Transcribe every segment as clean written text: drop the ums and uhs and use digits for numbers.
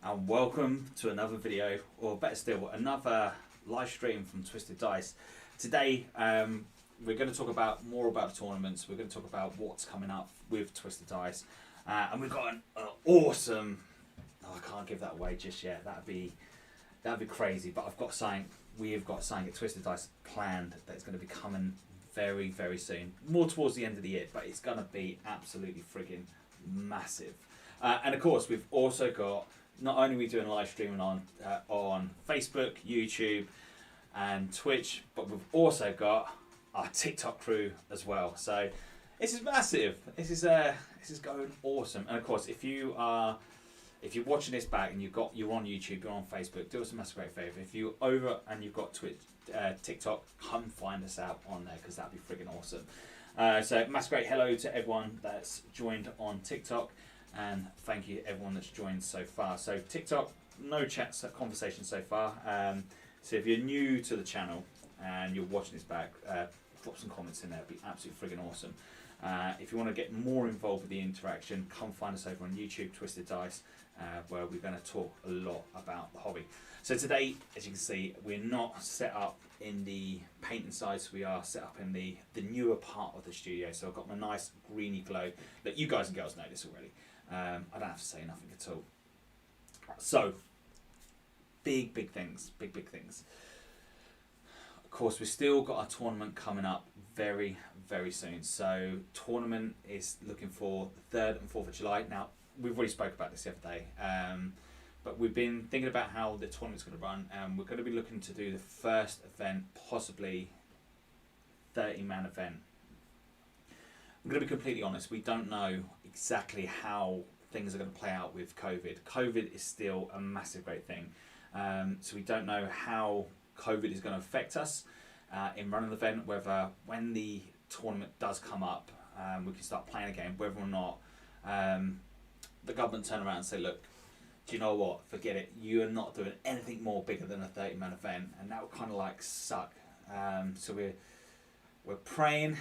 and welcome to another video, or better still, another live stream from Twisted Dice. Today, we're going to talk about more about the tournaments. We're going to talk about what's coming up with Twisted Dice, and we've got an awesome. Oh, I can't give that away just yet. That'd be crazy. But I've got something. We have got something at Twisted Dice planned that's going to be coming very, very soon. More towards the end of the year, but it's going to be absolutely frigging massive. And of course, we've also got, not only are we doing live streaming on Facebook, YouTube, and Twitch, but we've also got our TikTok crew as well. So this is massive. This is going awesome. And of course, if you're watching this back and you're on YouTube, you're on Facebook, do us a massive great favour. If you're over and you've got Twitch, TikTok, come find us out on there because that'd be friggin' awesome. So massive great hello to everyone that's joined on TikTok, and thank you to everyone that's joined so far. So TikTok, no chats, conversation so far. So if you're new to the channel and you're watching this back, drop some comments in there. It'd be absolutely friggin' awesome. If you want to get more involved with the interaction, come find us over on YouTube, Twisted Dice, where we're going to talk a lot about the hobby. So today, as you can see, we're not set up in the painting side, so we are set up in the newer part of the studio. So I've got my nice greeny glow. Look, you guys and girls know this already. I don't have to say nothing at all. So, big things. Of course, we've still got our tournament coming up very, very soon. So, tournament is looking for the 3rd and 4th of July. Now, we've already spoke about this the other day, but we've been thinking about how the tournament's going to run, and we're going to be looking to do the first event, possibly 30-man event. I'm going to be completely honest, we don't know exactly how things are going to play out with COVID. COVID is still a massive great thing. So we don't know how COVID is going to affect us in running the event, whether when the tournament does come up, we can start playing again, whether or not the government turn around and say, look, do you know what, forget it, you are not doing anything more bigger than a 30-man event, and that would kind of like suck. So we're praying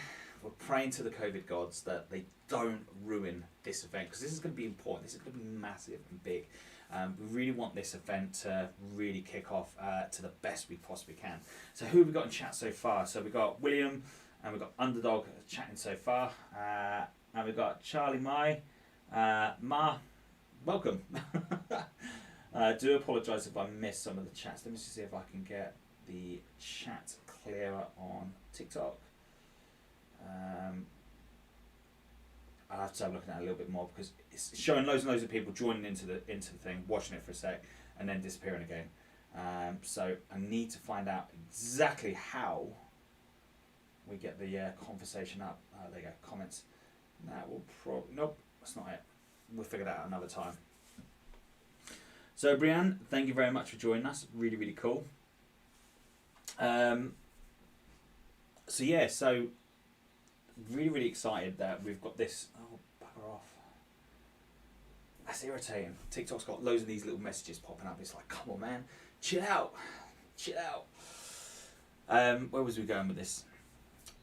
to the COVID gods that they don't ruin this event, because this is going to be important. This is going to be massive and big. We really want this event to really kick off to the best we possibly can. So who have we got in chat so far? So we've got William, and we've got Underdog chatting so far, and we've got Charlie Ma, welcome. I do apologise if I missed some of the chats. Let me just see if I can get the chat clearer on TikTok. I'll have to have a look at that a little bit more, because it's showing loads and loads of people joining into the thing, watching it for a sec, and then disappearing again. So I need to find out exactly how we get the conversation up. There you go, comments. That will probably, nope, that's not it. We'll figure that out another time. So Brianne, thank you very much for joining us. Really, really cool. So yeah, so really excited that we've got this. Oh, bugger off. That's irritating. TikTok's got loads of these little messages popping up. It's like, come on, man, chill out. Where was we going with this?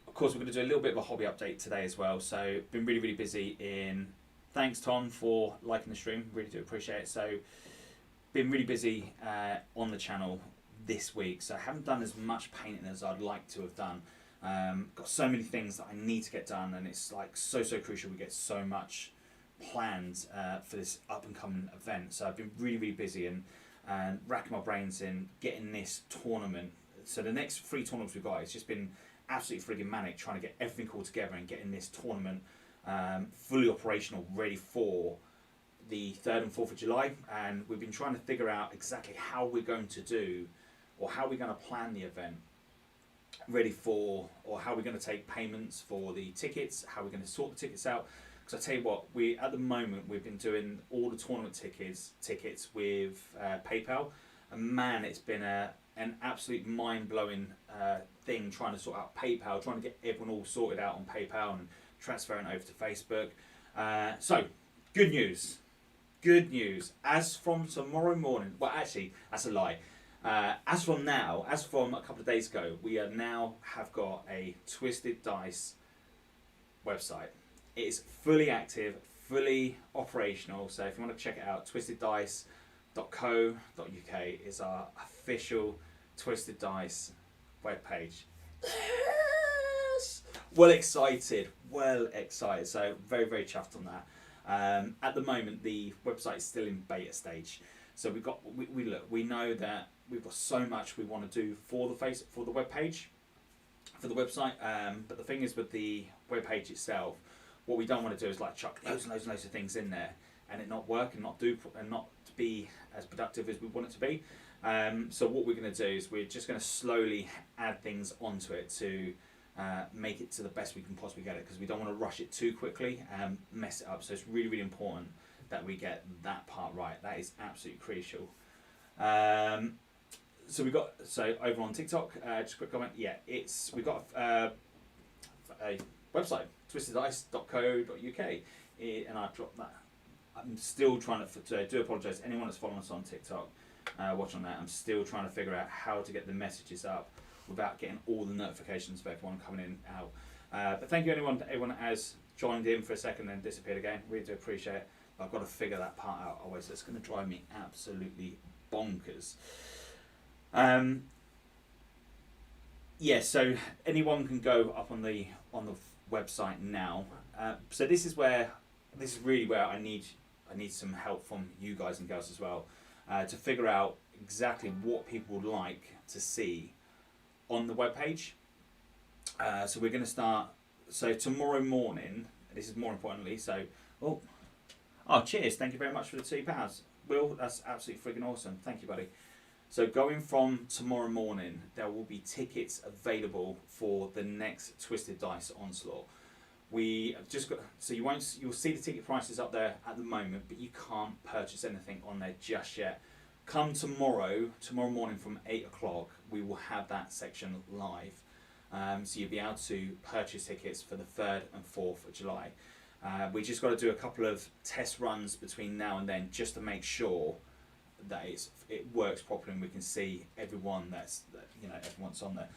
Of course, we're going to do a little bit of a hobby update today as well. So been really busy in. Thanks, Tom, for liking the stream. Really do appreciate it. So been really busy on the channel this week. So I haven't done as much painting as I'd like to have done. Got so many things that I need to get done, and it's like so crucial we get so much planned for this up and coming event. So I've been really busy and racking my brains in getting this tournament. So the next 3 tournaments we've got, it's just been absolutely friggin' manic trying to get everything all together and getting this tournament fully operational, ready for the 3rd and 4th of July. And we've been trying to figure out exactly how we're going to do, or how we're going to plan the event ready for, or how we're going to take payments for the tickets, how we're going to sort the tickets out. Because I tell you what, at the moment we've been doing all the tournament tickets with PayPal, and man, it's been an absolute mind-blowing thing trying to sort out PayPal, trying to get everyone all sorted out on PayPal and transferring over to Facebook. So good news, as from tomorrow morning, well actually that's a lie, as from a couple of days ago, we have got a Twisted Dice website. It is fully active, fully operational. So if you want to check it out, twisteddice.com. is our official Twisted Dice webpage. Yes! Well excited. So very, very chuffed on that. At the moment, the website is still in beta stage. So we know that we've got so much we want to do for the webpage, for the website. But the thing is, with the webpage itself, what we don't want to do is like chuck loads and loads of things in there and it not work and not be as productive as we want it to be. So what we're going to do is we're just going to slowly add things onto it to make it to the best we can possibly get it, because we don't want to rush it too quickly and mess it up. So it's really, really important that we get that part right. That is absolutely crucial. So over on TikTok, just a quick comment. Yeah, we've got a website, twisteddice.co.uk, and I've dropped that. I'm still trying to do apologise. Anyone that's following us on TikTok, watching that, I'm still trying to figure out how to get the messages up without getting all the notifications for everyone coming in and out. But thank you everyone that has joined in for a second and disappeared again. Really do appreciate it. I've got to figure that part out, otherwise it's going to drive me absolutely bonkers. So anyone can go up on the website now. So this is really where I need some help from you guys and girls as well, to figure out exactly what people would like to see on the webpage. So we're going to start. So tomorrow morning, this is more importantly. So cheers! Thank you very much for the £2, Will. That's absolutely friggin' awesome. Thank you, buddy. So going from tomorrow morning, there will be tickets available for the next Twisted Dice Onslaught. We just got, so you'll see the ticket prices up there at the moment, but you can't purchase anything on there just yet. Come tomorrow morning from 8 o'clock, we will have that section live. So you'll be able to purchase tickets for the 3rd and 4th of July. We just got to do a couple of test runs between now and then, just to make sure that it works properly and we can see everyone everyone's on there.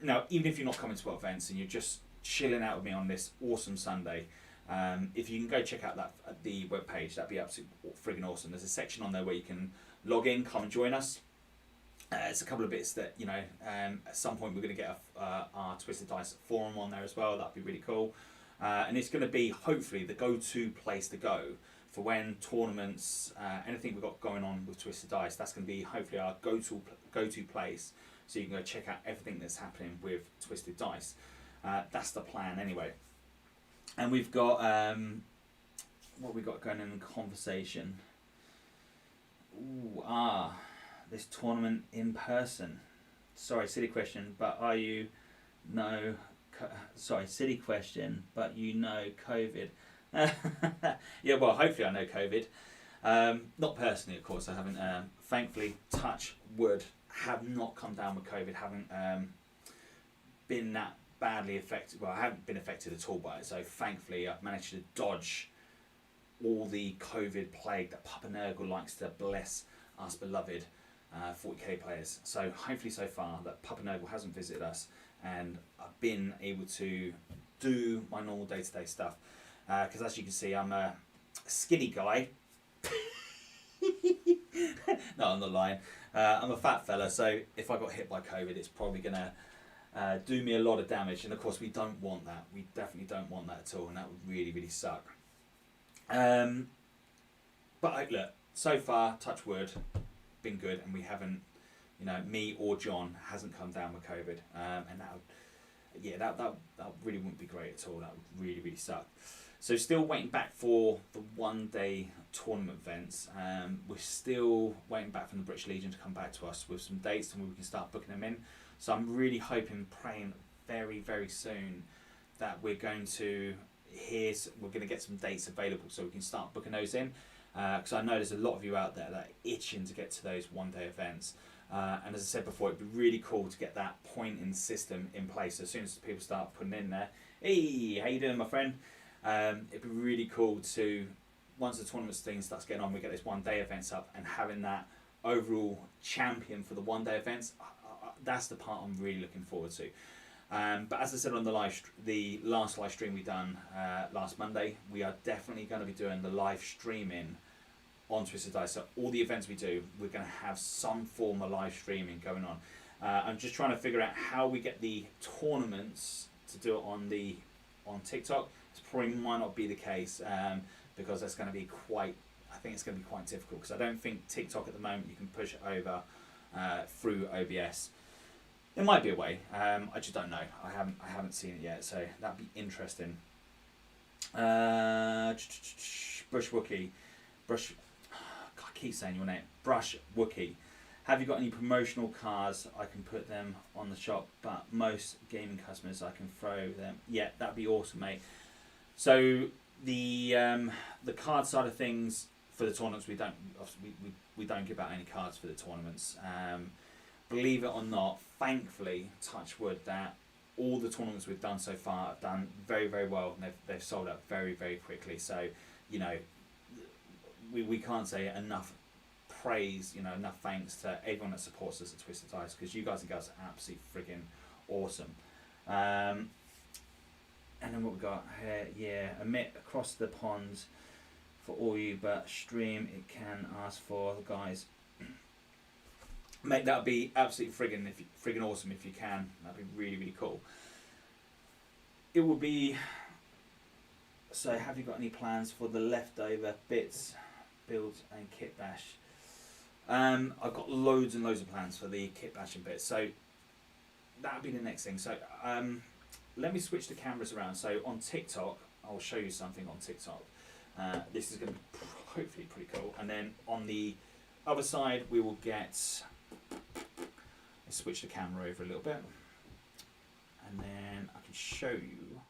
Now, even if you're not coming to our events and you're just chilling out with me on this awesome Sunday, if you can go check out the webpage, that'd be absolutely friggin' awesome. There's a section on there where you can log in, come and join us. It's a couple of bits that at some point we're going to get our Twisted Dice forum on there as well. That'd be really cool, and it's going to be hopefully the go-to place to go for when tournaments, anything we've got going on with Twisted Dice. That's going to be hopefully our go-to place, so you can go check out everything that's happening with Twisted Dice. That's the plan anyway. And we've got what we got going on in conversation. This tournament in person. Sorry, silly question, but are you silly question, but COVID. Yeah, well, hopefully I know COVID. Not personally, of course. I haven't. Thankfully, touch wood, have not come down with COVID. Haven't been that badly affected. Well, I haven't been affected at all by it. So thankfully, I've managed to dodge all the COVID plague that Papa Nurgle likes to bless us beloved 40k players. So hopefully, so far that Papa Nurgle hasn't visited us, and I've been able to do my normal day-to-day stuff. Because as you can see, I'm a skinny guy. No, I'm not lying. I'm a fat fella, so if I got hit by COVID, it's probably going to do me a lot of damage. And of course, we don't want that. We definitely don't want that at all, and that would really, really suck. But look, so far, touch wood, been good, and we haven't, me or John hasn't come down with COVID, and that really wouldn't be great at all. That would really, really suck. So still waiting back for the one-day tournament events. We're still waiting back from the British Legion to come back to us with some dates and we can start booking them in. So I'm really hoping, praying very, very soon that we're going to get some dates available so we can start booking those in. Because I know there's a lot of you out there that are itching to get to those one-day events. And as I said before, it'd be really cool to get that pointing system in place as soon as people start putting in there. Hey, how you doing, my friend? It'd be really cool to, once the tournament thing starts getting on, we get those one-day events up and having that overall champion for the one-day events. That's the part I'm really looking forward to. But as I said on the last live stream we done last Monday, we are definitely going to be doing the live streaming on Twisted Dice. So all the events we do, we're going to have some form of live streaming going on. I'm just trying to figure out how we get the tournaments to do it on TikTok. It probably might not be the case because that's going to be quite. I think it's going to be quite difficult because I don't think TikTok at the moment you can push it over through OBS. There might be a way. I just don't know. I haven't seen it yet, so that'd be interesting. Brush Wookie, Brush. I keep saying your name. Brush Wookie. Have you got any promotional cards? I can put them on the shop, but most gaming customers I can throw them. Yeah, that'd be awesome, mate. So the card side of things for the tournaments, we don't give out any cards for the tournaments. Believe it or not, thankfully, touch wood, that all the tournaments we've done so far have done very, very well, and they've sold out very, very quickly. So, you know, we can't say enough praise, you know, enough thanks to everyone that supports us at Twisted Dice, because you guys and girls are absolutely friggin' awesome. And then what we got here, yeah, emit across the pond for all you, but stream it can ask for the guys. Mate, that'd be absolutely friggin' awesome if you can. That'd be really, really cool. It would be. So, have you got any plans for the leftover bits, builds, and kit bash? I've got loads and loads of plans for the kit bash and bits. So that would be the next thing. So let me switch the cameras around. So on TikTok, I'll show you something on TikTok. This is going to be hopefully pretty cool. And then on the other side, we will get. Let's switch the camera over a little bit, and then I can show you.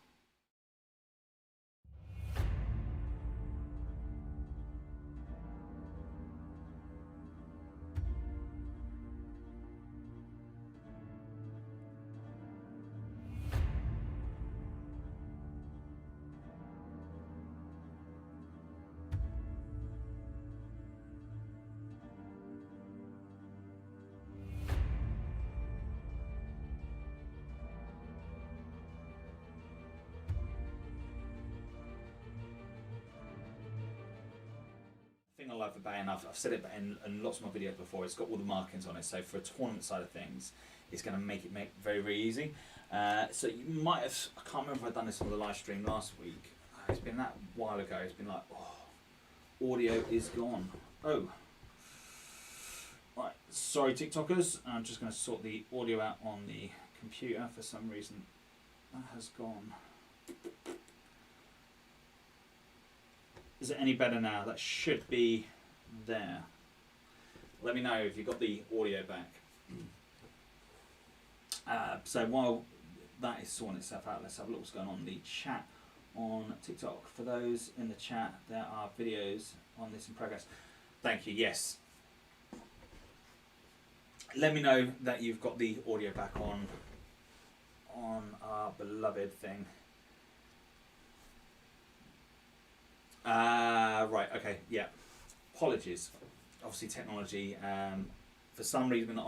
Thing I love about it, and I've said it in lots of my videos before, it's got all the markings on it, so for a tournament side of things it's going to make it very, very easy. So you might have, I can't remember if I'd done this on the live stream last week. It's been that while ago. It's been like, oh, audio is gone. Oh, right, sorry TikTokers, I'm just going to sort the audio out on the computer. For some reason that has gone. Is it any better now? That should be there. Let me know if you got the audio back. So while that is sorting itself out, let's have a look what's going on in the chat on TikTok. For those in the chat, there are videos on this in progress. Thank you, yes. Let me know that you've got the audio back on our beloved thing. Right, okay, yeah. Apologies. Obviously technology, for some reason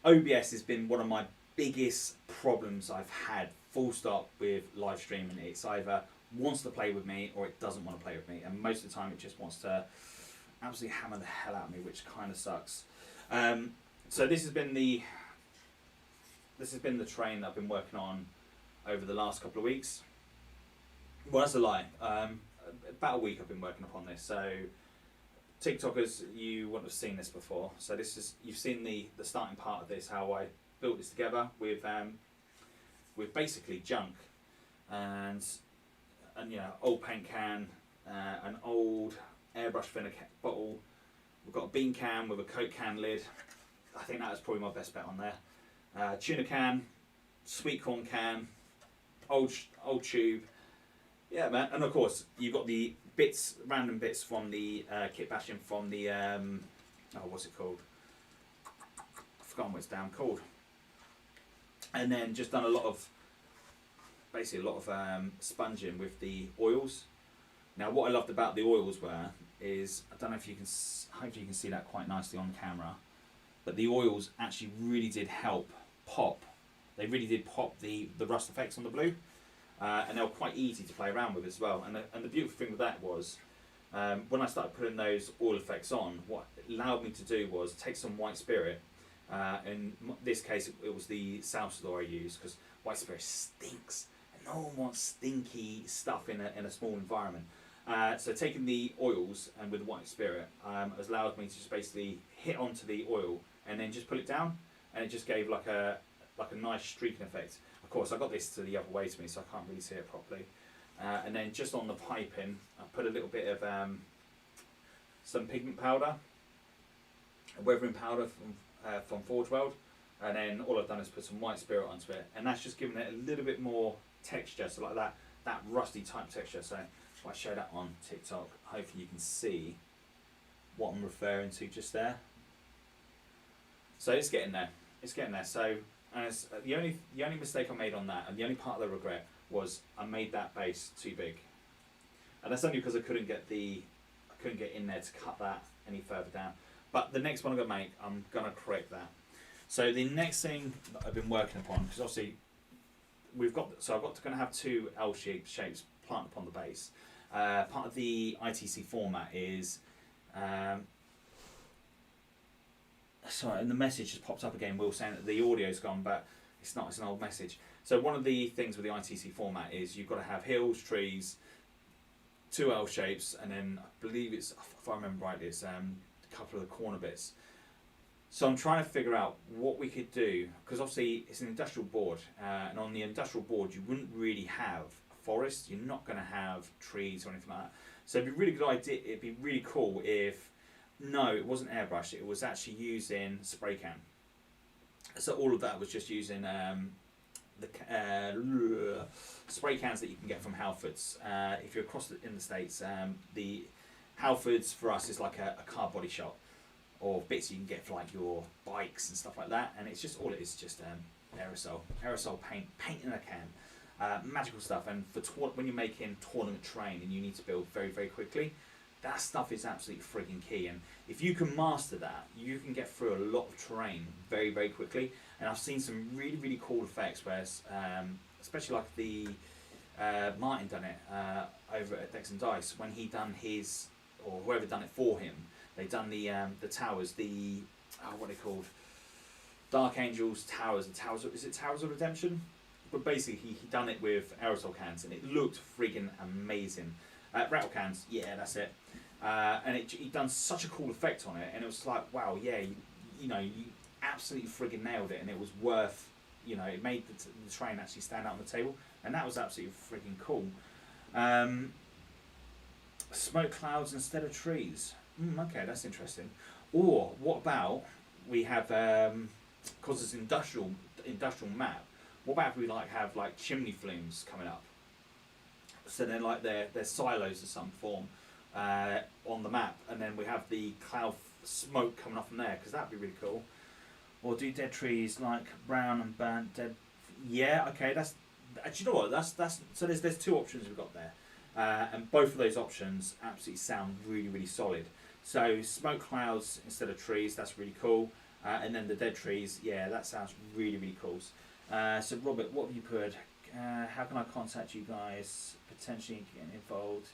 OBS has been one of my biggest problems I've had, full stop, with live streaming. It's either wants to play with me or it doesn't want to play with me, and most of the time it just wants to absolutely hammer the hell out of me, which kind of sucks. So this has been the train that I've been working on over the last couple of weeks. Well, that's a lie. About a week I've been working upon this. So TikTokers, you wouldn't have seen this before. So this is, you've seen the starting part of this, how I built this together with basically junk and you know, old paint can, an old airbrush thinner bottle. We've got a bean can with a Coke can lid. I think that was probably my best bet on there. Tuna can, sweet corn can, old tube. Yeah, man, and of course you've got the bits, random bits from the kit bashing from the what's it called? I've forgotten what it's damn called. And then just done basically a lot of sponging with the oils. Now, what I loved about the oils is, I don't know if you can, hopefully you can see that quite nicely on camera, but the oils actually really did help pop. They really did pop the rust effects on the blue. And they were quite easy to play around with as well. And the beautiful thing with that was, When I started putting those oil effects on, what it allowed me to do was take some white spirit. In this case, it was the Salsador I used, because white spirit stinks, and no one wants stinky stuff in a small environment. So taking the oils and with white spirit has allowed me to just basically hit onto the oil and then just pull it down, and it just gave like a nice streaking effect. Of course, I got this to the other way to me, so I can't really see it properly. And then just on the piping, I put a little bit of some pigment powder, a weathering powder from Forge World, and then all I've done is put some white spirit onto it, and that's just given it a little bit more texture, so like that rusty type texture. So if I show that on TikTok, hopefully you can see what I'm referring to just there. So it's getting there. It's getting there. So the only mistake I made on that, and the only part that I regret, was I made that base too big, and that's only because I couldn't get in there to cut that any further down. But the next one I'm gonna make, I'm gonna correct that. So the next thing that I've been working upon, because obviously I've got to have two L shapes planted upon the base. Part of the ITC format is sorry, and the message just popped up again, Will, saying that the audio's gone, but it's not, it's an old message. So one of the things with the ITC format is you've got to have hills, trees, two L shapes, and then I believe it's, if I remember right, it's a couple of the corner bits. So I'm trying to figure out what we could do, because obviously it's an industrial board, and on the industrial board you wouldn't really have a forest, you're not going to have trees or anything like that. So it'd be a really good idea, it'd be really cool if, no, it wasn't airbrush, it was actually using spray can. So all of that was just using the spray cans that you can get from Halfords. If you're across in the States, the Halfords for us is like a car body shop, or bits you can get for like your bikes and stuff like that, and it's just all it is, just aerosol paint in a can, magical stuff. And for when you're making tournament terrain and you need to build very, very quickly, that stuff is absolutely frigging key. And if you can master that, you can get through a lot of terrain very, very quickly. And I've seen some really, really cool effects where, especially like the Martin done it over at Decks and Dice, when he done his, or whoever done it for him, they done the towers, what are they called? Dark Angels towers. The towers, is it Towers of Redemption? But basically, he done it with aerosol cans, and it looked friggin' amazing. Rattle cans, yeah, that's it. And he done such a cool effect on it, and it was like, wow, yeah, you absolutely friggin' nailed it, and it was worth, it made the train actually stand out on the table, and that was absolutely friggin' cool. Smoke clouds instead of trees. Okay, that's interesting. Or what about we have, because it's industrial map, what about if we have chimney flumes coming up? So then they're silos of some form on the map, and then we have the cloud smoke coming off from there, because that'd be really cool. Or do dead trees like brown and burnt dead? Yeah, okay, that's, you know what, that's so there's two options we've got there, and both of those options absolutely sound really, really solid. So smoke clouds instead of trees, that's really cool, and then the dead trees, yeah, that sounds really, really cool. So Robert, what have you put? How can I contact you guys, potentially getting involved?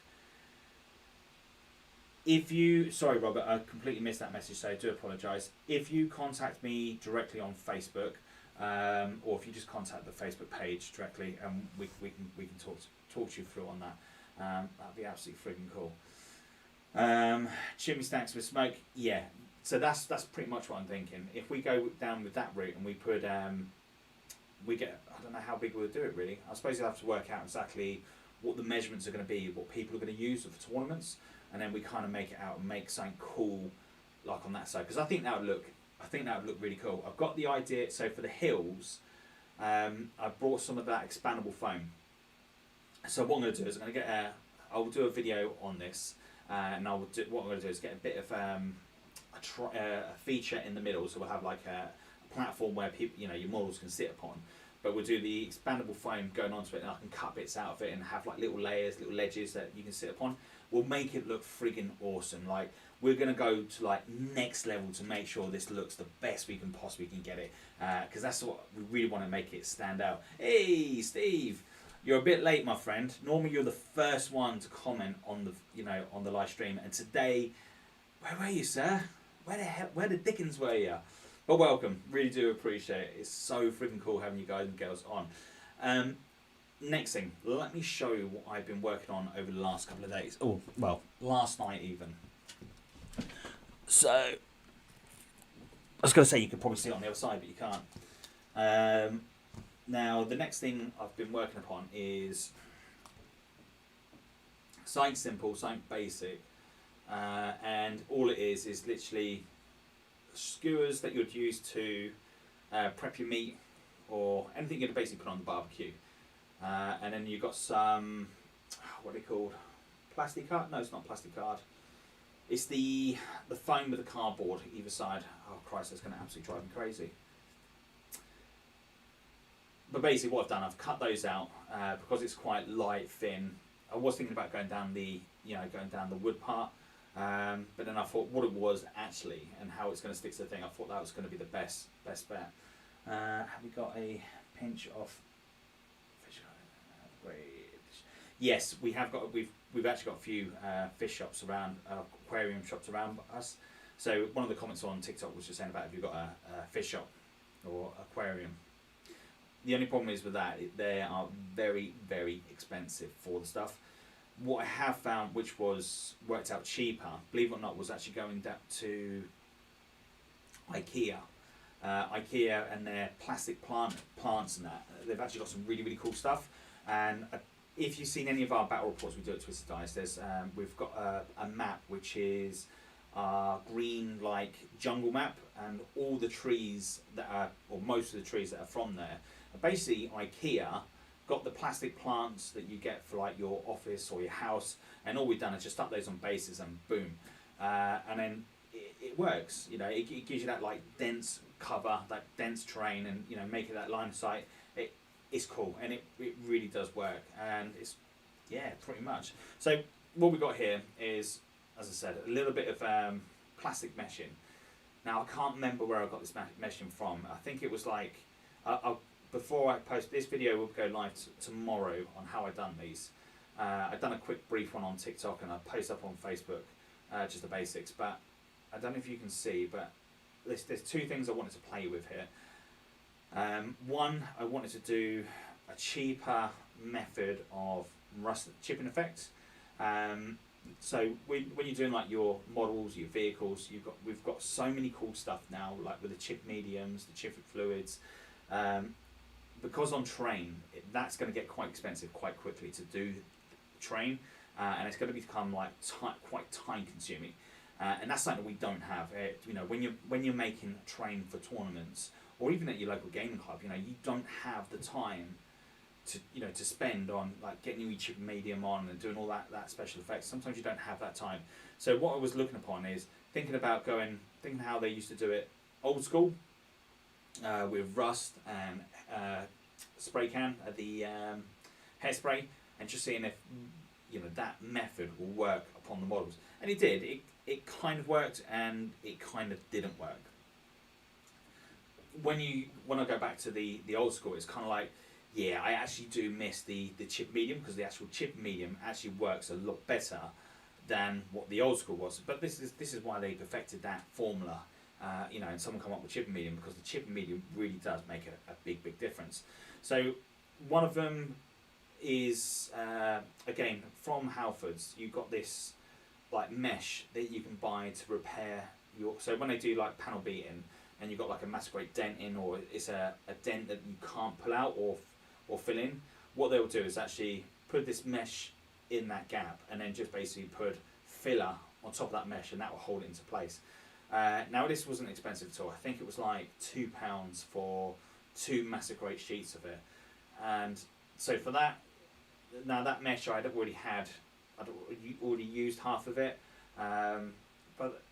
Sorry Robert, I completely missed that message, so I do apologise. If you contact me directly on Facebook, or if you just contact the Facebook page directly, and we can talk you through on that, that'd be absolutely frigging cool. Chimney stacks with smoke, yeah. So that's pretty much what I'm thinking. If we go down with that route and we put I don't know how big we'll do it really. I suppose you'll have to work out exactly what the measurements are going to be, what people are going to use for tournaments, and then we kind of make it out and make something cool like on that side, because I think that would look really cool. I've got the idea. So for the hills, I brought some of that expandable foam. So what I'm going to do is I'll do a video on this, and what I'm going to do is get a bit of a feature in the middle, so we'll have like a platform where people, your models can sit upon, but we'll do the expandable foam going onto it, and I can cut bits out of it and have like little layers, little ledges that you can sit upon. We'll make it look friggin' awesome. Like, we're gonna go to next level to make sure this looks the best we can possibly get it, because that's what we really want to make it stand out. Hey Steve, You're a bit late, my friend. Normally, you're the first one to comment on the live stream, and today, where were you, sir? Where the dickens were you? But welcome. Really do appreciate it. It's so freaking cool having you guys and girls on. Next thing, let me show you what I've been working on over the last couple of days. Oh, well, last night even. So, I was going to say you could probably see it on the other side, but you can't. Now, the next thing I've been working upon is something simple, something basic, and all it is literally skewers that you'd use to prep your meat or anything you'd basically put on the barbecue. And then you've got some, what are they called? Plastic card? No, it's not plastic card. It's the foam with the cardboard either side. Oh Christ, that's going to absolutely drive me crazy. But basically what I've done, I've cut those out because it's quite light, thin. I was thinking about going down the wood part, but then I thought what it was actually and how it's going to stick to the thing. I thought that was going to be the best bet. Have we got a pinch of fish? Yes, we have got. We've actually got a few fish shops around, aquarium shops around us. So one of the comments on TikTok was just saying about if you've got a fish shop or aquarium. The only problem is with that, they are very, very expensive for the stuff. What I have found, which worked out cheaper, believe it or not, was actually going down to IKEA. IKEA and their plastic plants and that. They've actually got some really, really cool stuff. And if you've seen any of our battle reports we do at Twisted Dice, we've got a map which is green like jungle map, and all the trees that are, or most of the trees that are from there, basically IKEA got the plastic plants that you get for like your office or your house, and all we've done is just stuck those on bases and boom, and then it works. You know, it gives you that like dense cover, that dense terrain, and you know, make it that line of sight. It's cool, and it really does work, and it's pretty much. So what we got here is, as I said, a little bit of plastic meshing. Now I can't remember where I got this meshing from. I think it was like before I post this video, will go live tomorrow on how I've done these. I've done a quick brief one on TikTok and I post up on Facebook, just the basics. But I don't know if you can see, but there's two things I wanted to play with here. One, I wanted to do a cheaper method of rust chipping effects. So when you're doing like your models, your vehicles, we've got so many cool stuff now, like with the chip mediums, the chip fluids. Because on terrain, that's going to get quite expensive quite quickly to do terrain, and it's going to become like quite time consuming, and that's something that we don't have. You know, when you're making terrain for tournaments or even at your local gaming club, you know, you don't have the time to spend on like getting your chip medium on and doing all that special effects. Sometimes you don't have that time. So what I was looking upon is thinking how they used to do it old school, with rust and spray can, the hairspray, and just seeing if that method will work upon the models. And it did. It kind of worked, and it kind of didn't work. When I go back to the old school, it's kind of like, yeah, I actually do miss the chip medium, because the actual chip medium actually works a lot better than what the old school was. But this is why they perfected that formula. And someone come up with chip and medium, because the chip and medium really does make a big difference. So one of them is again from Halfords. You've got this like mesh that you can buy to repair your. So when they do like panel beating, and you've got like a massive great dent in, or it's a dent that you can't pull out or fill in, what they will do is actually put this mesh in that gap, and then just basically put filler on top of that mesh, and that will hold it into place. Now this wasn't expensive at all. I think it was like £2 for 2 massive great sheets of it, and so for that, now that mesh I'd already used half of it, but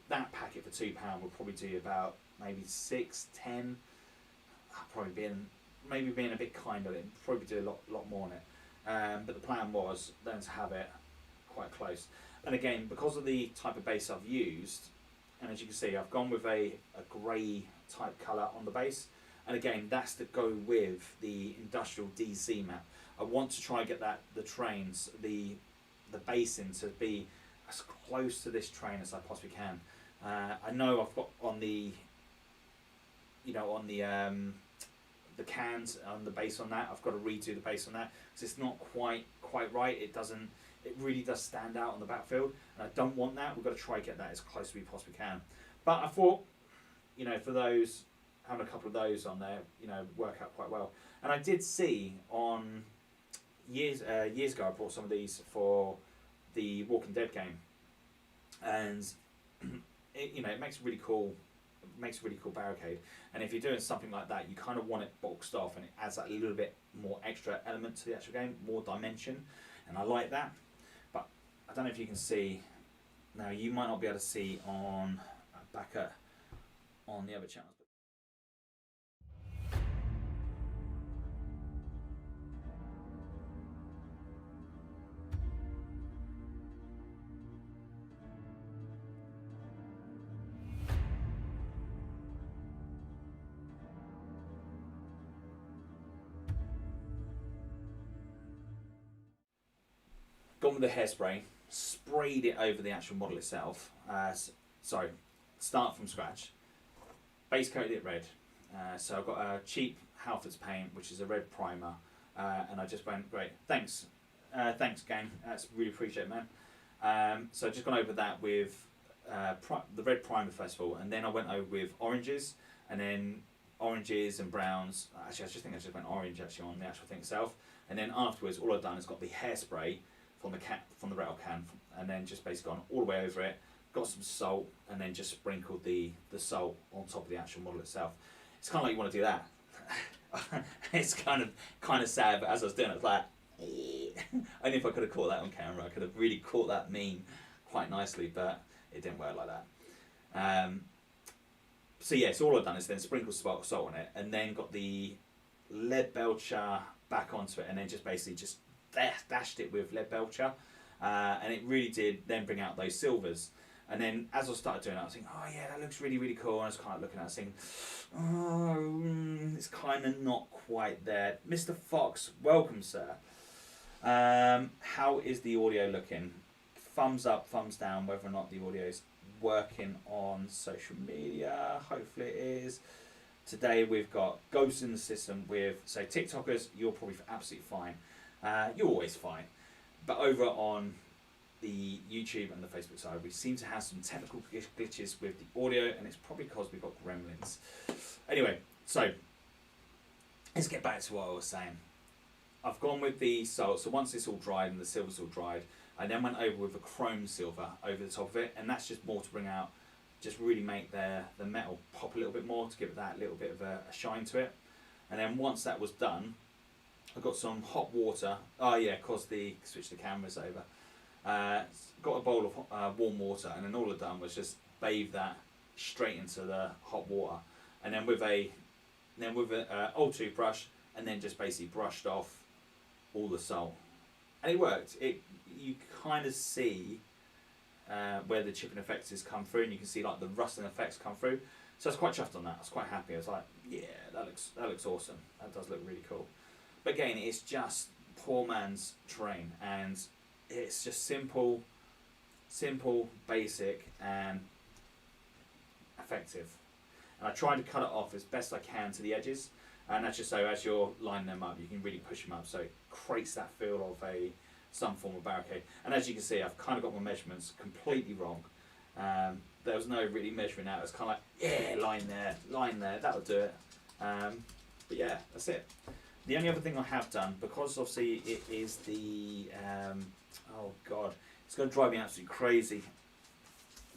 that packet for £2 would probably do about maybe 6, 10. Probably being a bit kind of it, probably do a lot more on it. But the plan was then to have it quite close. And again, because of the type of base I've used, and as you can see, I've gone with a grey type colour on the base. And again, that's to go with the industrial DC map. I want to try and get the trains, the basin to be as close to this train as I possibly can. I know I've got on the, the cans on the base on that. I've got to redo the base on that because it's not quite right. It really does stand out on the battlefield, and I don't want that. We've got to try and get that as close as we possibly can. But I thought, for those, having a couple of those on there, work out quite well. And I did see on years ago, I bought some of these for the Walking Dead game, and it makes a really cool barricade. And if you're doing something like that, you kind of want it boxed off, and it adds that little bit more extra element to the actual game, more dimension, and I like that. But I don't know if you can see now. You might not be able to see on on the other channels. Gone with the hairspray, sprayed it over the actual model itself. Start from scratch. Base coated it red. So I've got a cheap Halfords paint, which is a red primer, and I just went, great, thanks gang, that's really appreciate it, man. So I've just gone over that with the red primer first of all, and then I went over with oranges, and then oranges and browns. Actually, I just went orange actually on the actual thing itself, and then afterwards all I've done is got the hairspray from the rattle can, and then just basically gone all the way over it, got some salt, and then just sprinkled the salt on top of the actual model itself. It's kind of like you want to do that. It's kind of sad, but as I was doing it, I was like, only if I could have caught that on camera, I could have really caught that meme quite nicely, but it didn't work like that. So all I've done is then sprinkled salt on it, and then got the lead belcher back onto it, and then just basically just dashed it with lead belcher, and it really did then bring out those silvers. And then as I started doing it, I was thinking, oh yeah, that looks really, really cool. And I was kind of looking at it, thinking, it's kind of not quite there. Mr. Fox, welcome, sir. How is the audio looking? Thumbs up, thumbs down, whether or not the audio is working on social media. Hopefully it is. Today we've got ghosts in the system so TikTokers, you're probably absolutely fine. You're always fine. But over on the YouTube and the Facebook side, we seem to have some technical glitches with the audio, and it's probably because we've got gremlins. Anyway, so let's get back to what I was saying. I've gone with the salt, so once it's all dried and the silver's all dried, I then went over with a chrome silver over the top of it, and that's just more to bring out, just really make the metal pop a little bit more, to give it that little bit of a shine to it. And then once that was done, I got some hot water. Oh yeah, cause switch the cameras over. Got a bowl of warm water, and then all I've done was just bathe that straight into the hot water, and then with a old toothbrush, and then just basically brushed off all the salt, and it worked. You kind of see where the chipping effects has come through, and you can see like the rusting effects come through. So I was quite chuffed on that. I was quite happy. I was like, yeah, that looks awesome. That does look really cool. But again, it's just poor man's terrain, and it's just simple, basic, and effective. And I try to cut it off as best I can to the edges, and that's just so as you're lining them up, you can really push them up, so it creates that feel of some form of barricade. And as you can see, I've kind of got my measurements completely wrong. There was no really measuring out. It was kind of like, yeah, line there, that'll do it. But yeah, that's it. The only other thing I have done, because obviously it is the, oh god, it's going to drive me absolutely crazy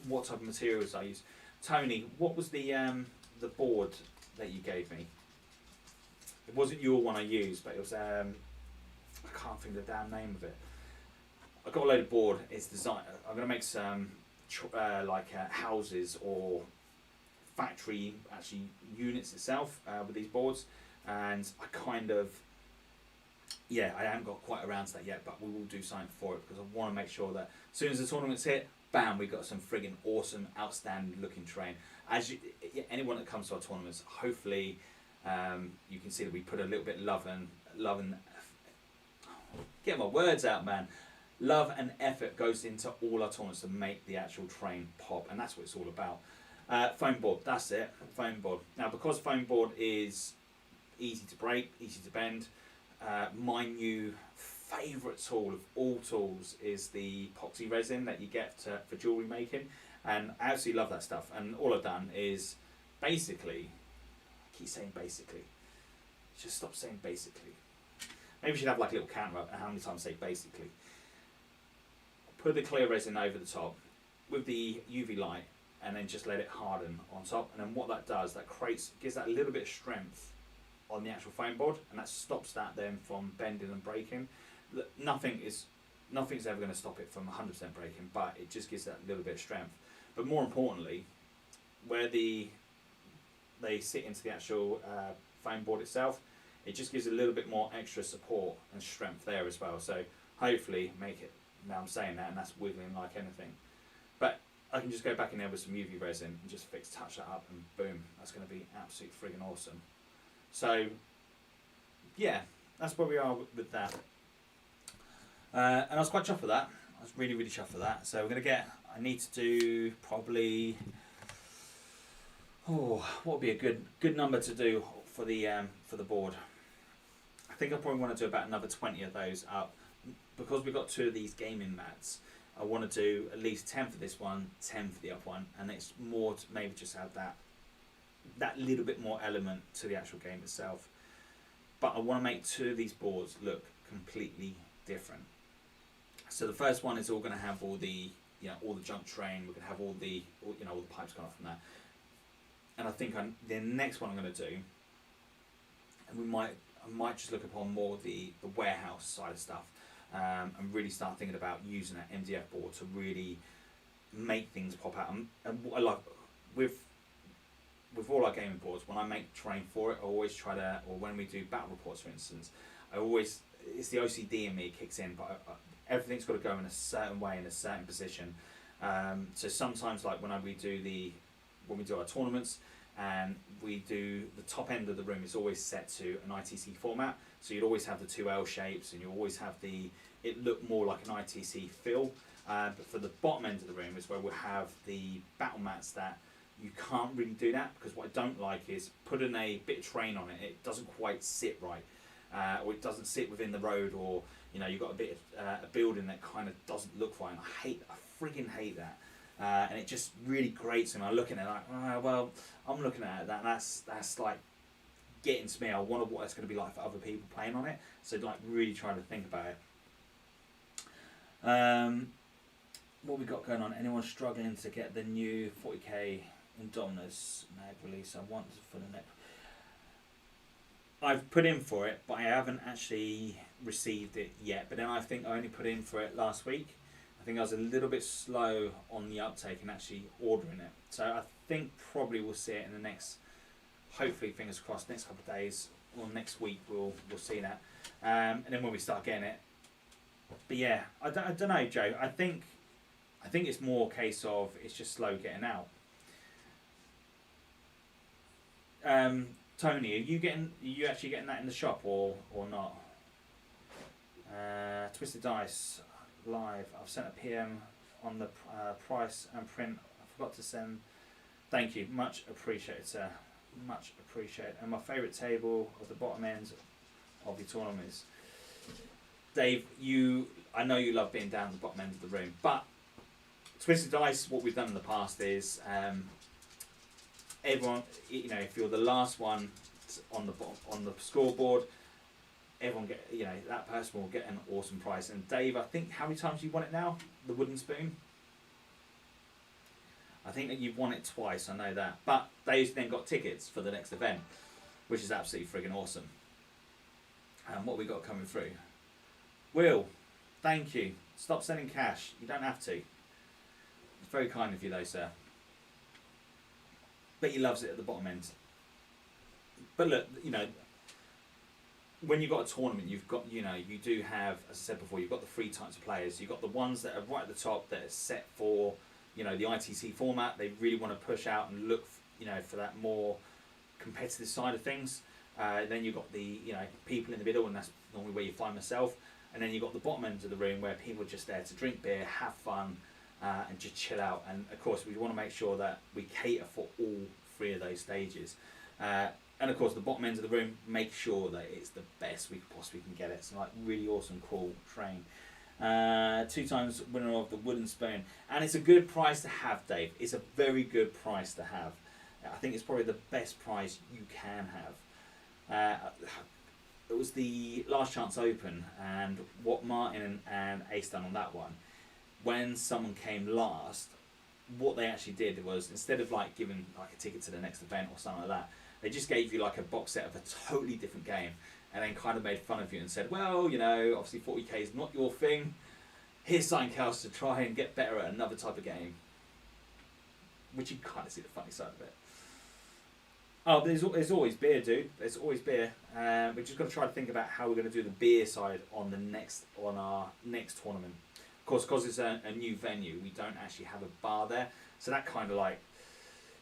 what type of materials I use. Tony, what was the board that you gave me? It wasn't your one I used, but it was, I can't think of the damn name of it. I got a load of board. It's designed. I'm going to make some houses or factory actually units itself with these boards, and I haven't got quite around to that yet, but we will do something for it because I want to make sure that as soon as the tournament's hit, bam, we got some friggin' awesome, outstanding looking terrain. Anyone that comes to our tournaments, hopefully you can see that we put a little bit love and Get my words out, man. Love and effort goes into all our tournaments to make the actual train pop, and that's what it's all about. Foam board, that's it. Foam board. Now, because foam board is easy to break, easy to bend, my new favourite tool of all tools is the epoxy resin that you get for jewellery making, and I absolutely love that stuff. And all I've done is basically, I keep saying basically, just stop saying basically. Maybe we should have like a little counter up how many times I say basically. Put the clear resin over the top with the UV light, and then just let it harden on top. And then what that does, that gives that a little bit of strength on the actual foam board, and that stops that then from bending and breaking. Nothing's ever going to stop it from 100% breaking, but it just gives that little bit of strength. But more importantly, where they sit into the actual foam board itself, it just gives a little bit more extra support and strength there as well. So hopefully make it, now I'm saying that and that's wiggling like anything, but I can just go back in there with some UV resin and just touch that up, and boom, that's going to be absolutely friggin' awesome. So yeah, that's where we are with that. And I was quite chuffed with that. I was really, really chuffed with that. So we're going to I need to do probably, what would be a good number to do for the board? I think I probably want to do about another 20 of those up. Because we've got 2 of these gaming mats, I want to do at least 10 for this one, 10 for the other one, and it's more to maybe just add that little bit more element to the actual game itself. But I want to make 2 of these boards look completely different. So the first one is all going to have all the junk train. We're going to have all the pipes gone off from that. And I think the next one I'm going to do, and I might just look upon more the warehouse side of stuff, and really start thinking about using that MDF board to really make things pop out. And what I love with all our gaming boards, when I make terrain for it, I always try to, or when we do battle reports, for instance, it's the OCD in me kicks in, but everything's got to go in a certain way, in a certain position. So sometimes, like when we do our tournaments, and we do the top end of the room is always set to an ITC format, so you'd always have the 2 L shapes, and you always have it look more like an ITC feel. But for the bottom end of the room is where we'll have the battle mats that you can't really do that, because what I don't like is putting a bit of terrain on it, it doesn't quite sit right, or it doesn't sit within the road, or you've got a bit of a building that kind of doesn't look right. And I friggin' hate that. And it just really grates me. I'm looking at it like, well, I'm looking at that, and that's like getting to me. I wonder what it's going to be like for other people playing on it. So like really trying to think about it. What we got going on? Anyone struggling to get the new 40k Indominus mag release? I want for the next. I've put in for it, but I haven't actually received it yet. But then I think I only put in for it last week. I think I was a little bit slow on the uptake and actually ordering it. So I think probably we'll see it in the next, hopefully fingers crossed, next couple of days or next week we'll see that. And then when we start getting it. But yeah, I don't know, Joe. I think it's more a case of it's just slow getting out. Tony, are you actually getting that in the shop or not? Twisted Dice live. I've sent a PM on the price and print. I forgot to send. Thank you, much appreciated, sir. Much appreciated. And my favourite table of the bottom end of your tournament is Dave. I know you love being down the bottom end of the room, but Twisted Dice. What we've done in the past is everyone. If you're the last one on the scoreboard, everyone that person will get an awesome prize. And Dave, I think, how many times you won it now? The wooden spoon. I think that you've won it twice. I know that. But Dave's then got tickets for the next event, which is absolutely friggin' awesome. And what we got coming through? Will, thank you. Stop sending cash. You don't have to. It's very kind of you, though, sir. But he loves it at the bottom end. But look, when you've got a tournament, you've got, you do have, as I said before, you've got the 3 types of players. You've got the ones that are right at the top that are set for, the ITC format. They really want to push out and look, for that more competitive side of things. Then you've got the, people in the middle, and that's normally where you find myself. and then you've got the bottom end of the room where people are just there to drink beer, have fun, and just chill out. And of course, we want to make sure that we cater for all three of those stages. And of course, the bottom end of the room, make sure that it's the best we possibly can get it. So like really awesome, cool train. 2 times winner of the wooden spoon, and it's a good price to have, Dave. It's a very good price to have. I think it's probably the best price you can have. It was the Last Chance Open, and what Martin and Ace done on that one, when someone came last, what they actually did was, instead of like giving like a ticket to the next event or something like that, they just gave you like a box set of a totally different game, and then kind of made fun of you and said, well, you know, obviously 40k is not your thing. Here's something else to try and get better at another type of game. Which you kind of see the funny side of it. Oh, but there's always beer, dude. There's always beer. We've just got to try to think about how we're going to do the beer side on our next tournament. Of course, because it's a new venue, we don't actually have a bar there, so that kind of like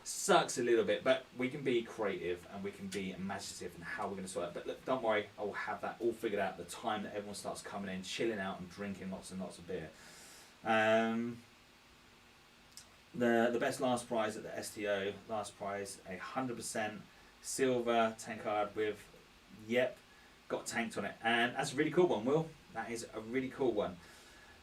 sucks a little bit. But we can be creative and we can be imaginative in how we're going to sort it. But look, don't worry, I will have that all figured out at the time that everyone starts coming in, chilling out and drinking lots and lots of beer. The best last prize at the STO, last prize, 100% silver tank card with, yep, got tanked on it. And that's a really cool one, Will. That is a really cool one.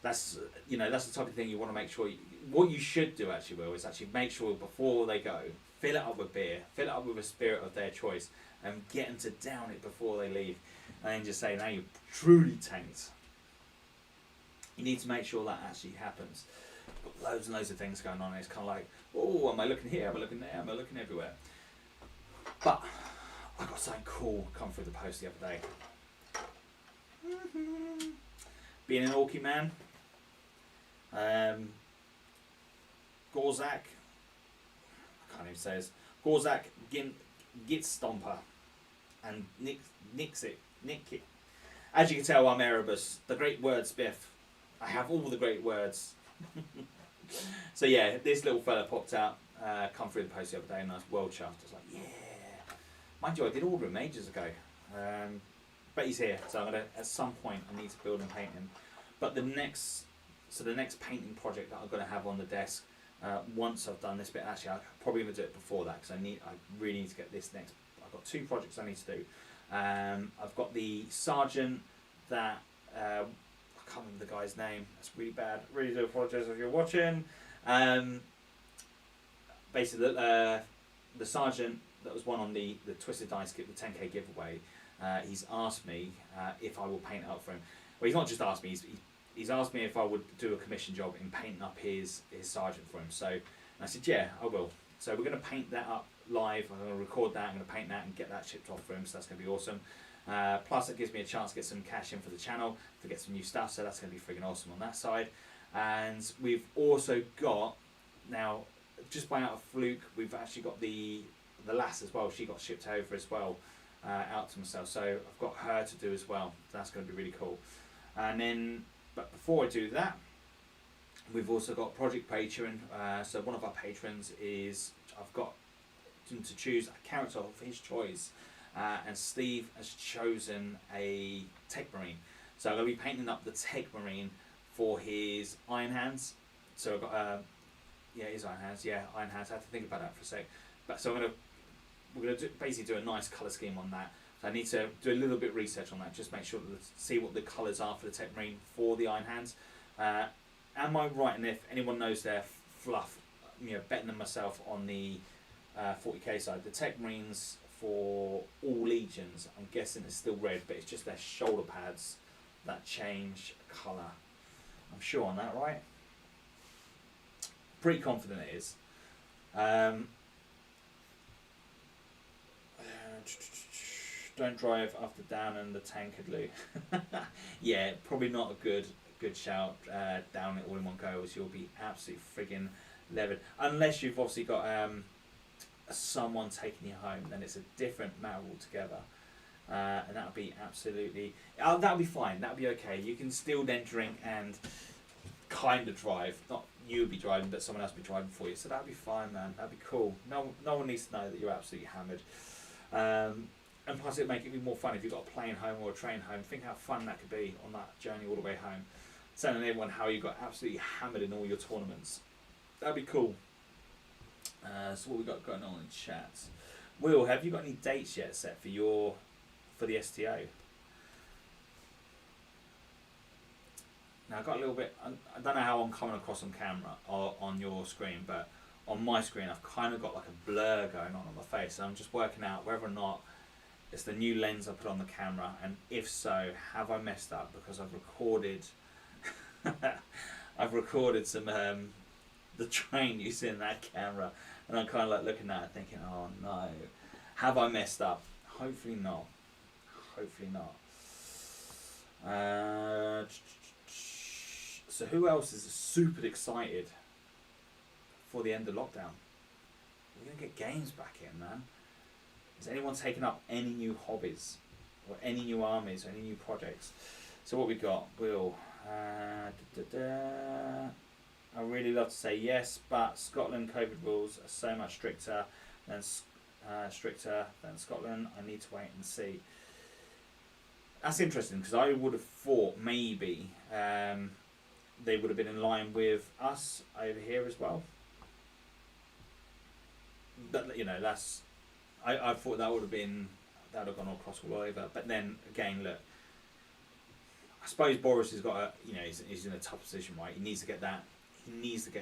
That's, you know, that's the type of thing you want to make sure, what you should do actually, Will, is actually make sure before they go, fill it up with beer, fill it up with a spirit of their choice, and get them to down it before they leave. And then just say, now you're truly tanked. You need to make sure that actually happens. Got loads and loads of things going on. It's kind of like, oh, am I looking here? Am I looking there? Am I looking everywhere? But I got something cool come through the post the other day. Being an Orky man, Gorzak, I can't even say this, Gorzak Gitstomper and Nixit. As you can tell, I'm Erebus, the great wordsmith. I have all the great words. So yeah, this little fella popped out, come through the post the other day, and I was well chuffed. I was like, yeah. Mind you, I did order him ages ago. But he's here, so I'm gonna, at some point I need to build and paint him. But the next painting project that I'm gonna have on the desk, once I've done this bit, actually I'm probably gonna do it before that, because I really need to get this next. I've got 2 projects I need to do. I've got the sergeant that I can't remember the guy's name. That's really bad. Really do apologise if you're watching. Basically, the sergeant that was one on the Twisted Dice the 10k giveaway. He's asked me if I will paint it up for him. Well, he's not just asked me. He's asked me if I would do a commission job in painting up his sergeant for him. So, and I said, yeah, I will. So we're going to paint that up live. I'm going to record that. I'm going to paint that and get that shipped off for him. So that's going to be awesome. Plus, it gives me a chance to get some cash in for the channel to get some new stuff. So that's going to be friggin' awesome on that side. And we've also got now, just by out of fluke, we've actually got the lass as well. She got shipped over as well. Out to myself, so I've got her to do as well. That's going to be really cool. And then, but before I do that, we've also got Project Patreon. So one of our patrons is, I've got him to choose a character of his choice, and Steve has chosen a Tech Marine. So I'm going to be painting up the Tech Marine for his Iron Hands. So I've got, yeah, his Iron Hands. Yeah, Iron Hands. I have to think about that for a sec. But so we're going to basically do a nice colour scheme on that. So I need to do a little bit of research on that, just make sure see what the colours are for the Tech Marine for the Iron Hands. Am I right? And if anyone knows their fluff, you know, better than myself on the 40k side, the Tech Marines for all legions, I'm guessing it's still red, but it's just their shoulder pads that change colour. I'm sure on that, right? Pretty confident it is. Don't drive after down and the tankard Yeah, probably not a good shout. Down it all in one go, as you'll be absolutely friggin' levered. Unless you've obviously got someone taking you home, then it's a different matter altogether. And that'll be absolutely, that'll be fine. That'll be okay. You can still then drink and kind of drive. Not you be driving, but someone else be driving for you. So that'll be fine, man. That'll be cool. No one needs to know that you're absolutely hammered. And plus, it'd make it be more fun if you've got a plane home or a train home. Think how fun that could be on that journey all the way home. Telling everyone how you got absolutely hammered in all your tournaments. That'd be cool. So what we got going on in chat? Will, have you got any dates yet set for the STO? Now I got a little bit. I don't know how I'm coming across on camera or on your screen, but on my screen I've kind of got like a blur going on my face, and I'm just working out whether or not it's the new lens I put on the camera, and if so, have I messed up because I've recorded. I've recorded some the train using that camera, and I'm kind of like looking at it thinking, oh no, have I messed up? Hopefully not. Hopefully not. So who else is super excited for the end of lockdown? We're going to get games back in, man. Is anyone taking up any new hobbies? Or any new armies? Or any new projects? So what we got? Will. I really love to say yes, but Scotland COVID rules are so much stricter than Scotland. I need to wait and see. That's interesting because I would have thought maybe they would have been in line with us over here as well. But you know, that's I thought that would have gone across all over. But then again, look, I suppose Boris has got a, you know, he's in a tough position, right? He needs to get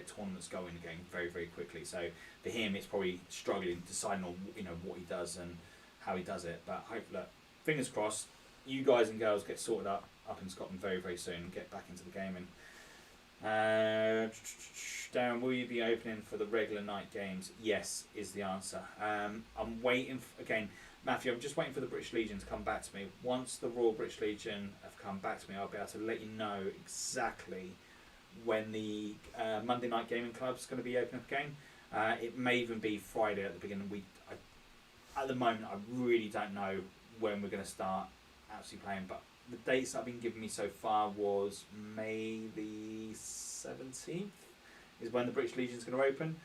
tournaments going again very, very quickly. So for him, it's probably struggling, deciding on, you know, what he does and how he does it. But hopefully, fingers crossed, you guys and girls get sorted up in Scotland very, very soon and get back into the gaming. Darren, will you be opening for the regular night games? Yes, is the answer. I'm waiting again. Matthew, I'm just waiting for the British Legion to come back to me. Once the Royal British Legion have come back to me, I'll be able to let you know exactly when the Monday Night Gaming Club is going to be opening up again. It may even be Friday at the beginning of the week. At the moment, I really don't know when we're going to start actually playing, but the dates that have been given me so far was May the 17th is when the British Legion is going to open.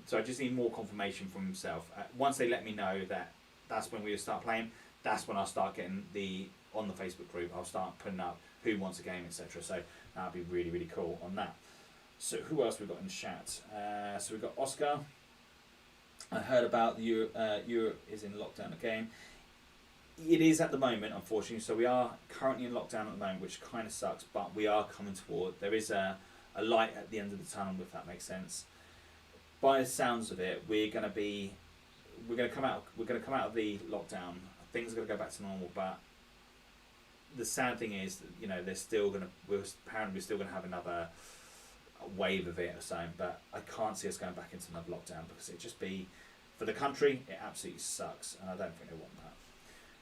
So I just need more confirmation from himself. Once they let me know that that's when we'll start playing, that's when I'll start getting on the Facebook group, I'll start putting up who wants a game, etc. So that'll be really, really cool on that. So who else we've got in the chat? So we've got Oscar. I heard about Europe is in lockdown again. It is at the moment, unfortunately. So we are currently in lockdown at the moment, which kind of sucks, but we are coming toward. There is a light at the end of the tunnel, if that makes sense. By the sounds of it, we're going to come out of the lockdown. Things are going to go back to normal, but the sad thing is, that, you know, we're still going to have another wave of it or something. But I can't see us going back into another lockdown because it'd just be, for the country, it absolutely sucks, and I don't think they want that.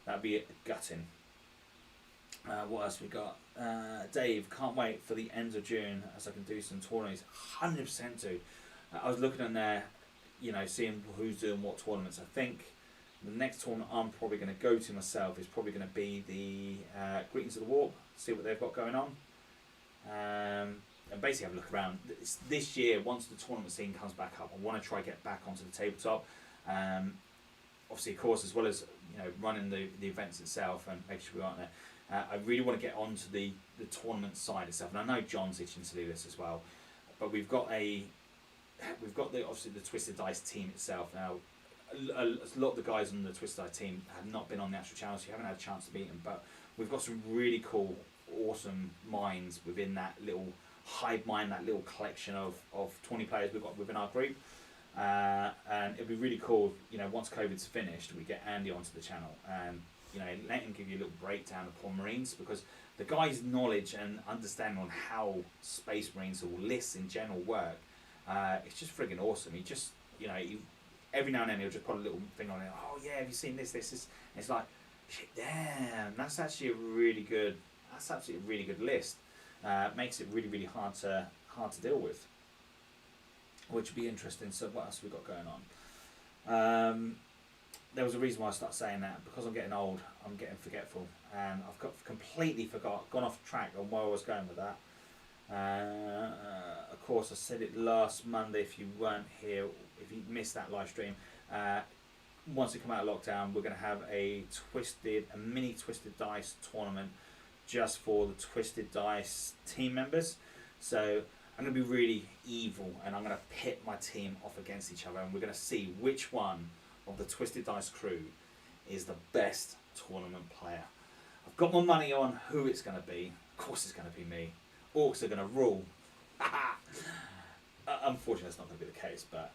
That'd be gutting. What else we got? Dave, can't wait for the end of June as I can do some tournaments. 100% dude. I was looking in there, you know, seeing who's doing what tournaments. I think the next tournament I'm probably going to go to myself is probably going to be the Greetings of the Warp, see what they've got going on. And basically have a look around. This year, once the tournament scene comes back up, I want to try to get back onto the tabletop. Obviously, of course, as well as, you know, running the events itself and making sure we aren't there. I really want to get onto the tournament side itself, and I know John's itching to do this as well. But we've got obviously the Twisted Dice team itself now. A lot of the guys on the Twisted Dice team have not been on the actual channel, so you haven't had a chance to meet them. But we've got some really cool, awesome minds within that little hive mind, that little collection of 20 players we've got within our group. And it'd be really cool, you know, once COVID's finished, we get Andy onto the channel and, you know, let him give you a little breakdown of Pawn Marines, because the guy's knowledge and understanding on how Space Marines or lists in general work, it's just friggin' awesome. He just, you know, every now and then he'll just put a little thing on it. Oh yeah, have you seen this? This is. And it's like, shit, damn, that's actually a really good list. Makes it really, really hard to deal with, which would be interesting. So what else have we got going on? There was a reason why I started saying that, because I'm getting old, I'm getting forgetful, and I've completely gone off track on where I was going with that. Of course, I said it last Monday. If you weren't here, if you missed that live stream, once we come out of lockdown, we're going to have a mini Twisted Dice tournament just for the Twisted Dice team members. So I'm going to be really evil, and I'm going to pit my team off against each other, and we're going to see which one of the Twisted Dice crew is the best tournament player. I've got my money on who it's going to be. Of course it's going to be me. Orcs are going to rule. Unfortunately, that's not going to be the case, but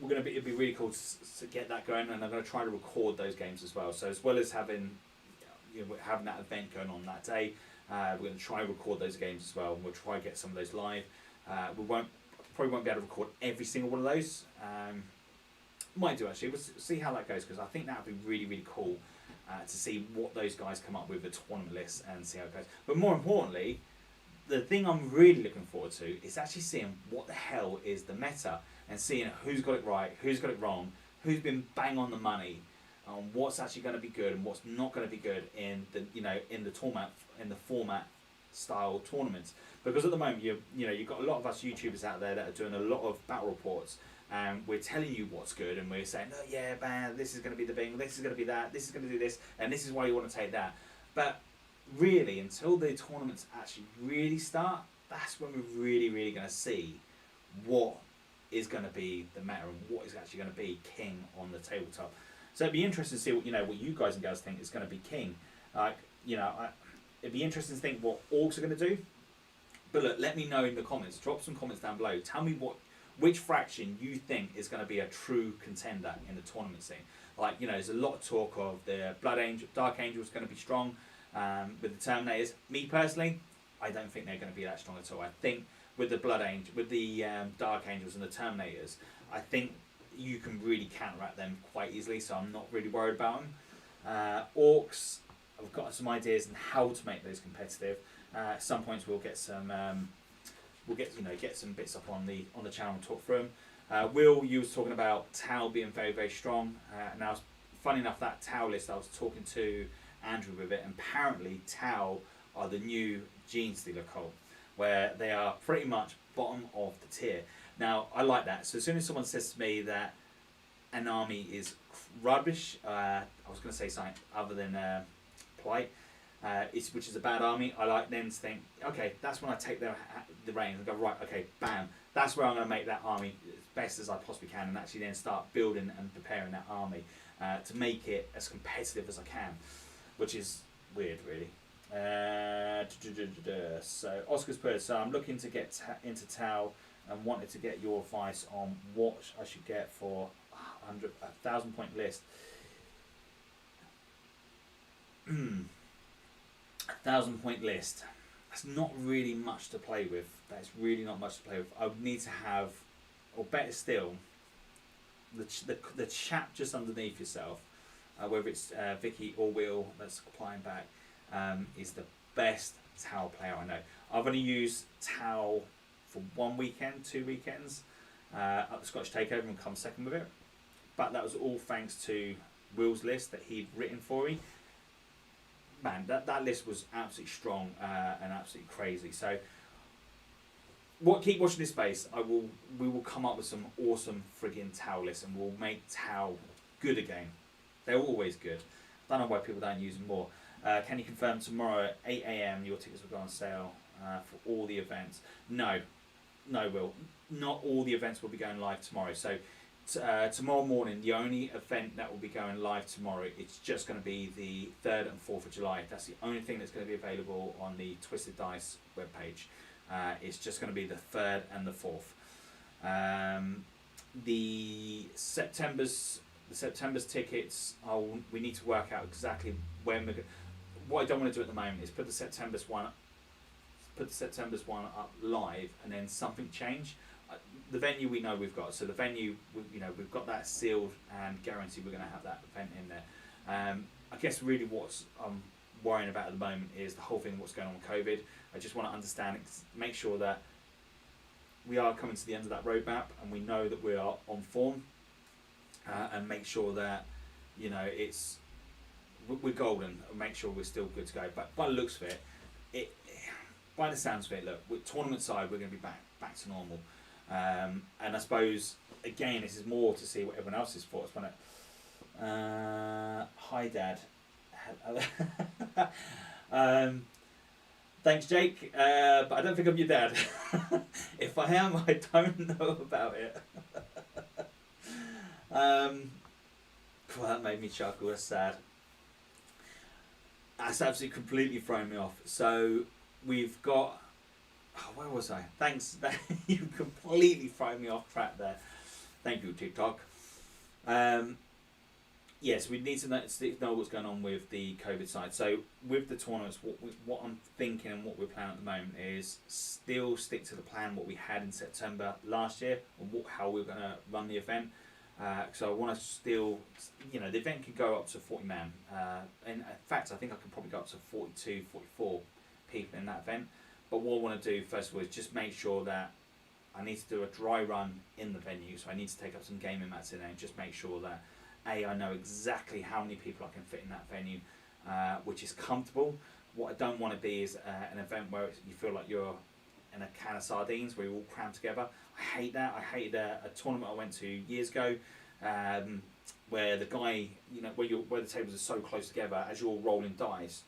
it'd be really cool to get that going, and I'm going to try to record those games as well. So as well as having that event going on that day, we're going to try and record those games as well, and we'll try and get some of those live. We probably won't be able to record every single one of those. Might do actually. We'll see how that goes, because I think that would be really, really cool to see what those guys come up with, the tournament list, and see how it goes. But more importantly, the thing I'm really looking forward to is actually seeing what the hell is the meta, and seeing who's got it right, who's got it wrong, who's been bang on the money, on what's actually going to be good and what's not going to be good in the format style tournaments. Because at the moment you've got a lot of us YouTubers out there that are doing a lot of battle reports, and we're telling you what's good, and we're saying, oh yeah, man, this is going to be the thing, this is going to be that, this is going to do this, and this is why you want to take that. But really, until the tournaments actually really start, that's when we're really, really going to see what is going to be the meta and what is actually going to be king on the tabletop. So it'd be interesting to see what you guys and girls think is going to be king. It'd be interesting to think what orcs are going to do. But look, let me know in the comments. Drop some comments down below. Tell me which faction you think is going to be a true contender in the tournament scene. There's a lot of talk of the Dark Angel is going to be strong with the Terminators. Me personally, I don't think they're going to be that strong at all. I think with the Dark Angels and the Terminators, I think you can really counteract them quite easily. So I'm not really worried about them. Orcs, I've got some ideas on how to make those competitive. At some points we'll get some get some bits up on the channel and talk through them. Will, you was talking about Tau being very, very strong. Now, funny enough, that Tau list, I was talking to Andrew with it, and apparently Tau are the new Gene Stealer cult, where they are pretty much bottom of the tier. Now, I like that. So as soon as someone says to me that an army is rubbish, I was going to say something other than polite, which is a bad army, I like them to think, okay, that's when I take the reins and go, right, okay, bam, that's where I'm going to make that army as best as I possibly can, and actually then start building and preparing that army to make it as competitive as I can, which is weird, really. So Oscar's put, so I'm looking to get into Tau and wanted to get your advice on what I should get for a 1,000 point list. 1,000 point list. That's not really much to play with. That's really not much to play with. I would need to have, or better still, the chap just underneath yourself, whether it's Vicky or Will that's applying back, is the best Tau player I know. I've only used Tau for 1 weekend, 2 weekends, at the Scottish Takeover, and come second with it. But that was all thanks to Will's list that he'd written for me. Man, that list was absolutely strong and absolutely crazy. So, keep watching this space. We will come up with some awesome friggin' Tau lists, and we'll make Tau good again. They're always good. I don't know why people don't use them more. Can you confirm tomorrow at 8 AM your tickets will go on sale for all the events? No, Will. Not all the events will be going live tomorrow. So tomorrow morning, the only event that will be going live tomorrow, it's just going to be the 3rd and 4th of July. That's the only thing that's going to be available on the Twisted Dice webpage. It's just going to be the 3rd and the 4th. The September's tickets, we need to work out exactly when we're going. What I don't want to do at the moment is put the September's one up live and then something change. The venue we know we've got, so the venue we've got that sealed and guaranteed we're going to have that event in there. I guess really what's I'm worrying about at the moment is the whole thing, what's going on with COVID. I just want to understand, make sure that we are coming to the end of that roadmap and we know that we are on form, and make sure that we're golden, and make sure we're still good to go. But by the looks of it, by the sounds of it, look, with tournament side, we're going to be back to normal. And I suppose again, this is more to see what everyone else's thoughts on it. Hi, Dad. Thanks, Jake. But I don't think I'm your dad. If I am, I don't know about it. Well, that made me chuckle. That's sad. That's absolutely completely thrown me off. So we've got. Oh, where was I? Thanks. You completely thrown me off track there. Thank you, TikTok. Yes, we need to know what's going on with the COVID side. So with the tournaments, what I'm thinking and what we're planning at the moment is still stick to the plan what we had in September last year and how we're going to run the event. So I want to still, the event can go up to 40 man. In fact, I think I can probably go up to 42, 44 people in that event. But what I want to do first of all is just make sure that I need to do a dry run in the venue. So I need to take up some gaming mats in there and just make sure that I know exactly how many people I can fit in that venue, which is comfortable. What I don't want to be is an event where you feel like you're in a can of sardines where you're all crammed together. I hate that. I hated a tournament I went to years ago where the guy, where the tables are so close together as you're rolling dice,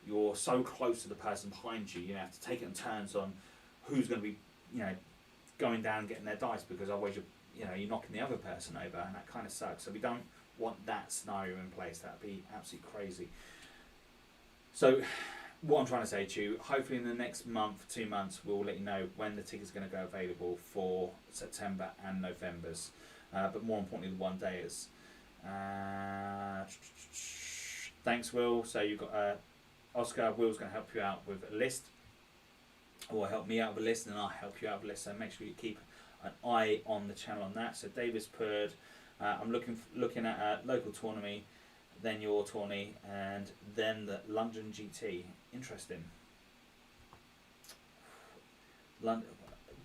you're so close to the person behind you. You have to take it in turns on who's going to be, going down and getting their dice because otherwise you're knocking the other person over, and that kind of sucks. So we don't want that scenario in place. That'd be absolutely crazy. So what I'm trying to say to you, hopefully in the next month, 2 months, we'll let you know when the tickets are going to go available for September and November's, but more importantly the one dayers. Thanks, Will. So you've got Oscar. Will's going to help you out with a list, or help me out with a list, and I'll help you out with a list. So make sure you keep an eye on the channel on that. So Davis Purd, I'm looking at a local tournament, then your tourney, and then the London GT. Interesting. London.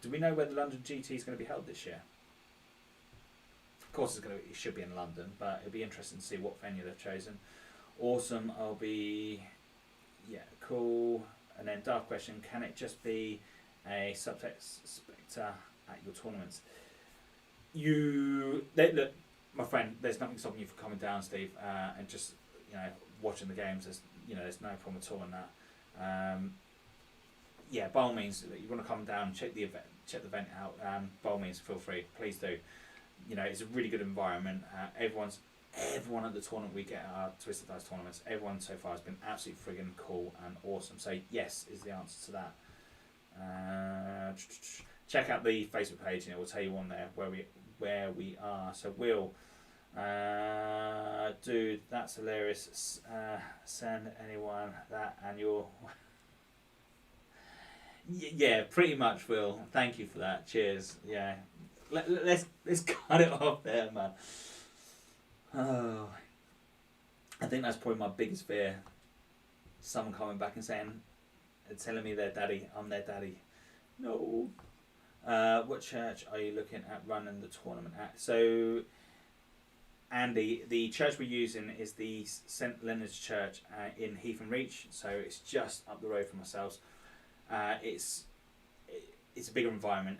Do we know where the London GT is going to be held this year? Of course, it should be in London, but it'll be interesting to see what venue they've chosen. Awesome. I'll be, cool. And then dark question: can it just be a subtext spectre at your tournaments? Look, my friend, there's nothing stopping you from coming down, Steve, and just watching the games. There's no problem at all in that. By all means, you want to come down and check the event out. By all means, feel free. Please do. It's a really good environment. Everyone at the tournament we get at our Twisted Dice tournaments, everyone so far has been absolutely friggin' cool and awesome. So yes is the answer to that. Check out the Facebook page and it will tell you on there where we are. So Will, dude, that's hilarious. Send anyone that and you'll yeah, pretty much, Will. Thank you for that. Cheers. Yeah, let's cut it off there, man. Oh, I think that's probably my biggest fear. Someone coming back and telling me their daddy, I'm their daddy. No. What church are you looking at running the tournament at? So, Andy, the church we're using is the St Leonard's Church in Heath and Reach. So it's just up the road from ourselves. It's a bigger environment.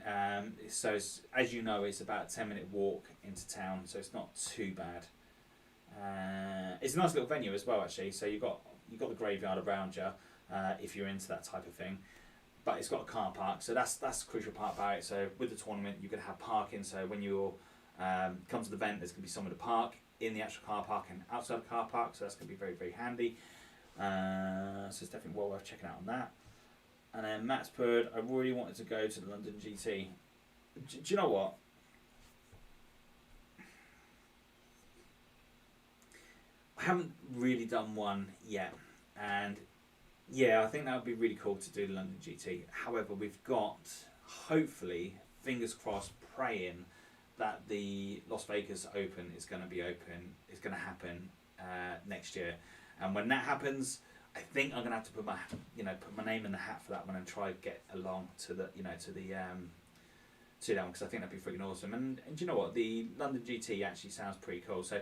So as you know, it's about a 10-minute walk into town. So it's not too bad. It's a nice little venue as well, actually. So you've got the graveyard around you if you're into that type of thing, but it's got a car park, so that's the crucial part about it. So with the tournament, you can have parking. So when you come to the event, there's going to be somewhere to park in the actual car park and outside the car park. So that's going to be very, very handy. So it's definitely well worth checking out on that. And then Matt's Purd, I really wanted to go to the London GT. Do you know what? I haven't really done one yet, and I think that would be really cool to do the London GT. However, we've got, hopefully, fingers crossed, praying that the Las Vegas Open is going to happen next year, and when that happens, I think I'm going to have to put my name in the hat for that one and try to get along to that one, because I think that'd be freaking awesome. And do you know what? The London GT actually sounds pretty cool. So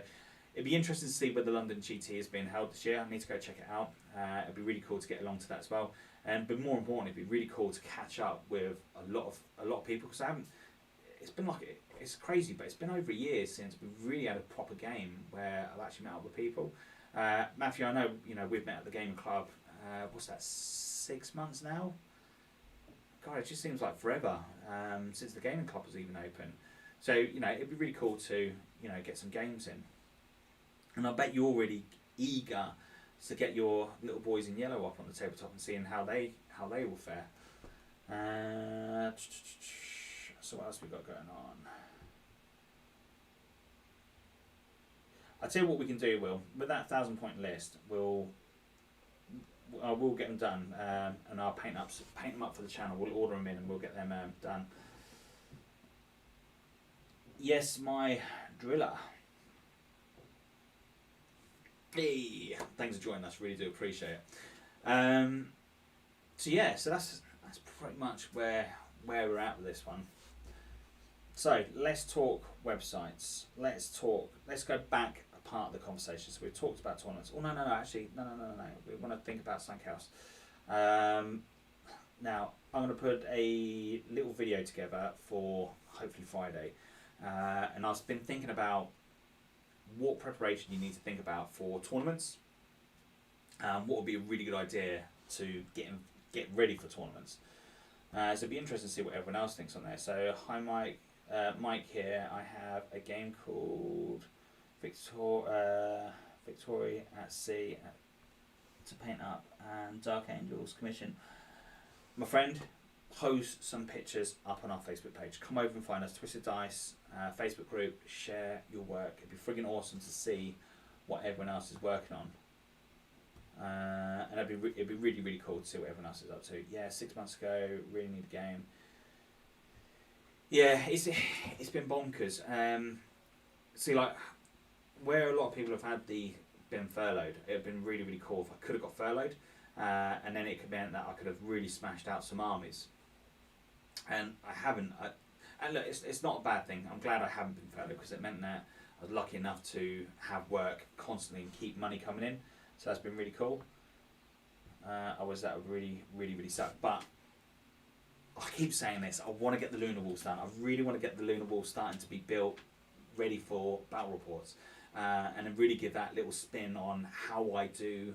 it'd be interesting to see where the London GT is being held this year. I need to go check it out. It'd be really cool to get along to that as well. But more importantly, it'd be really cool to catch up with a lot of people, because it's been like it's crazy, but it's been over a year since we've really had a proper game where I've actually met up with people. Matthew, I know we've met at the gaming club. What's that? 6 months now. God, it just seems like forever since the gaming club was even open. So it'd be really cool to get some games in. And I bet you're already eager to get your little boys in yellow up on the tabletop and seeing how they will fare. So what else we got going on? I'll tell you what we can do, Will. With that 1,000-point list, we'll get them done, and I'll paint them up for the channel. We'll order them in and we'll get them done. Yes, my driller. Hey, thanks for joining us. Really do appreciate it. So that's pretty much where we're at with this one. So let's talk websites. Let's go back a part of the conversation. So we've talked about tournaments. Oh no. We want to think about something else. Now I'm going to put a little video together for hopefully Friday, and I've been thinking about what preparation you need to think about for tournaments. What would be a really good idea to get ready for tournaments. So it'd be interesting to see what everyone else thinks on there. So hi Mike, Mike here. I have a game called Victoria at Sea to paint up and Dark Angels Commission. My friend, post some pictures up on our Facebook page. Come over and find us, Twisted Dice Facebook group. Share your work. It'd be friggin' awesome to see what everyone else is working on. And it'd be really, really cool to see what everyone else is up to. Yeah, 6 months ago, really need a game. Yeah, it's been bonkers. See, like where a lot of people have been furloughed, it'd been really, really cool if I could have got furloughed, and then it could mean that I could have really smashed out some armies. And I haven't. And look, it's not a bad thing. I'm glad I haven't been furloughed because it meant that I was lucky enough to have work constantly and keep money coming in. So that's been really cool. That would really, really, really suck. But I keep saying this. I want to get the Lunar Walls done. I really want to get the Lunar Walls starting to be built, ready for battle reports, and then really give that little spin on how I do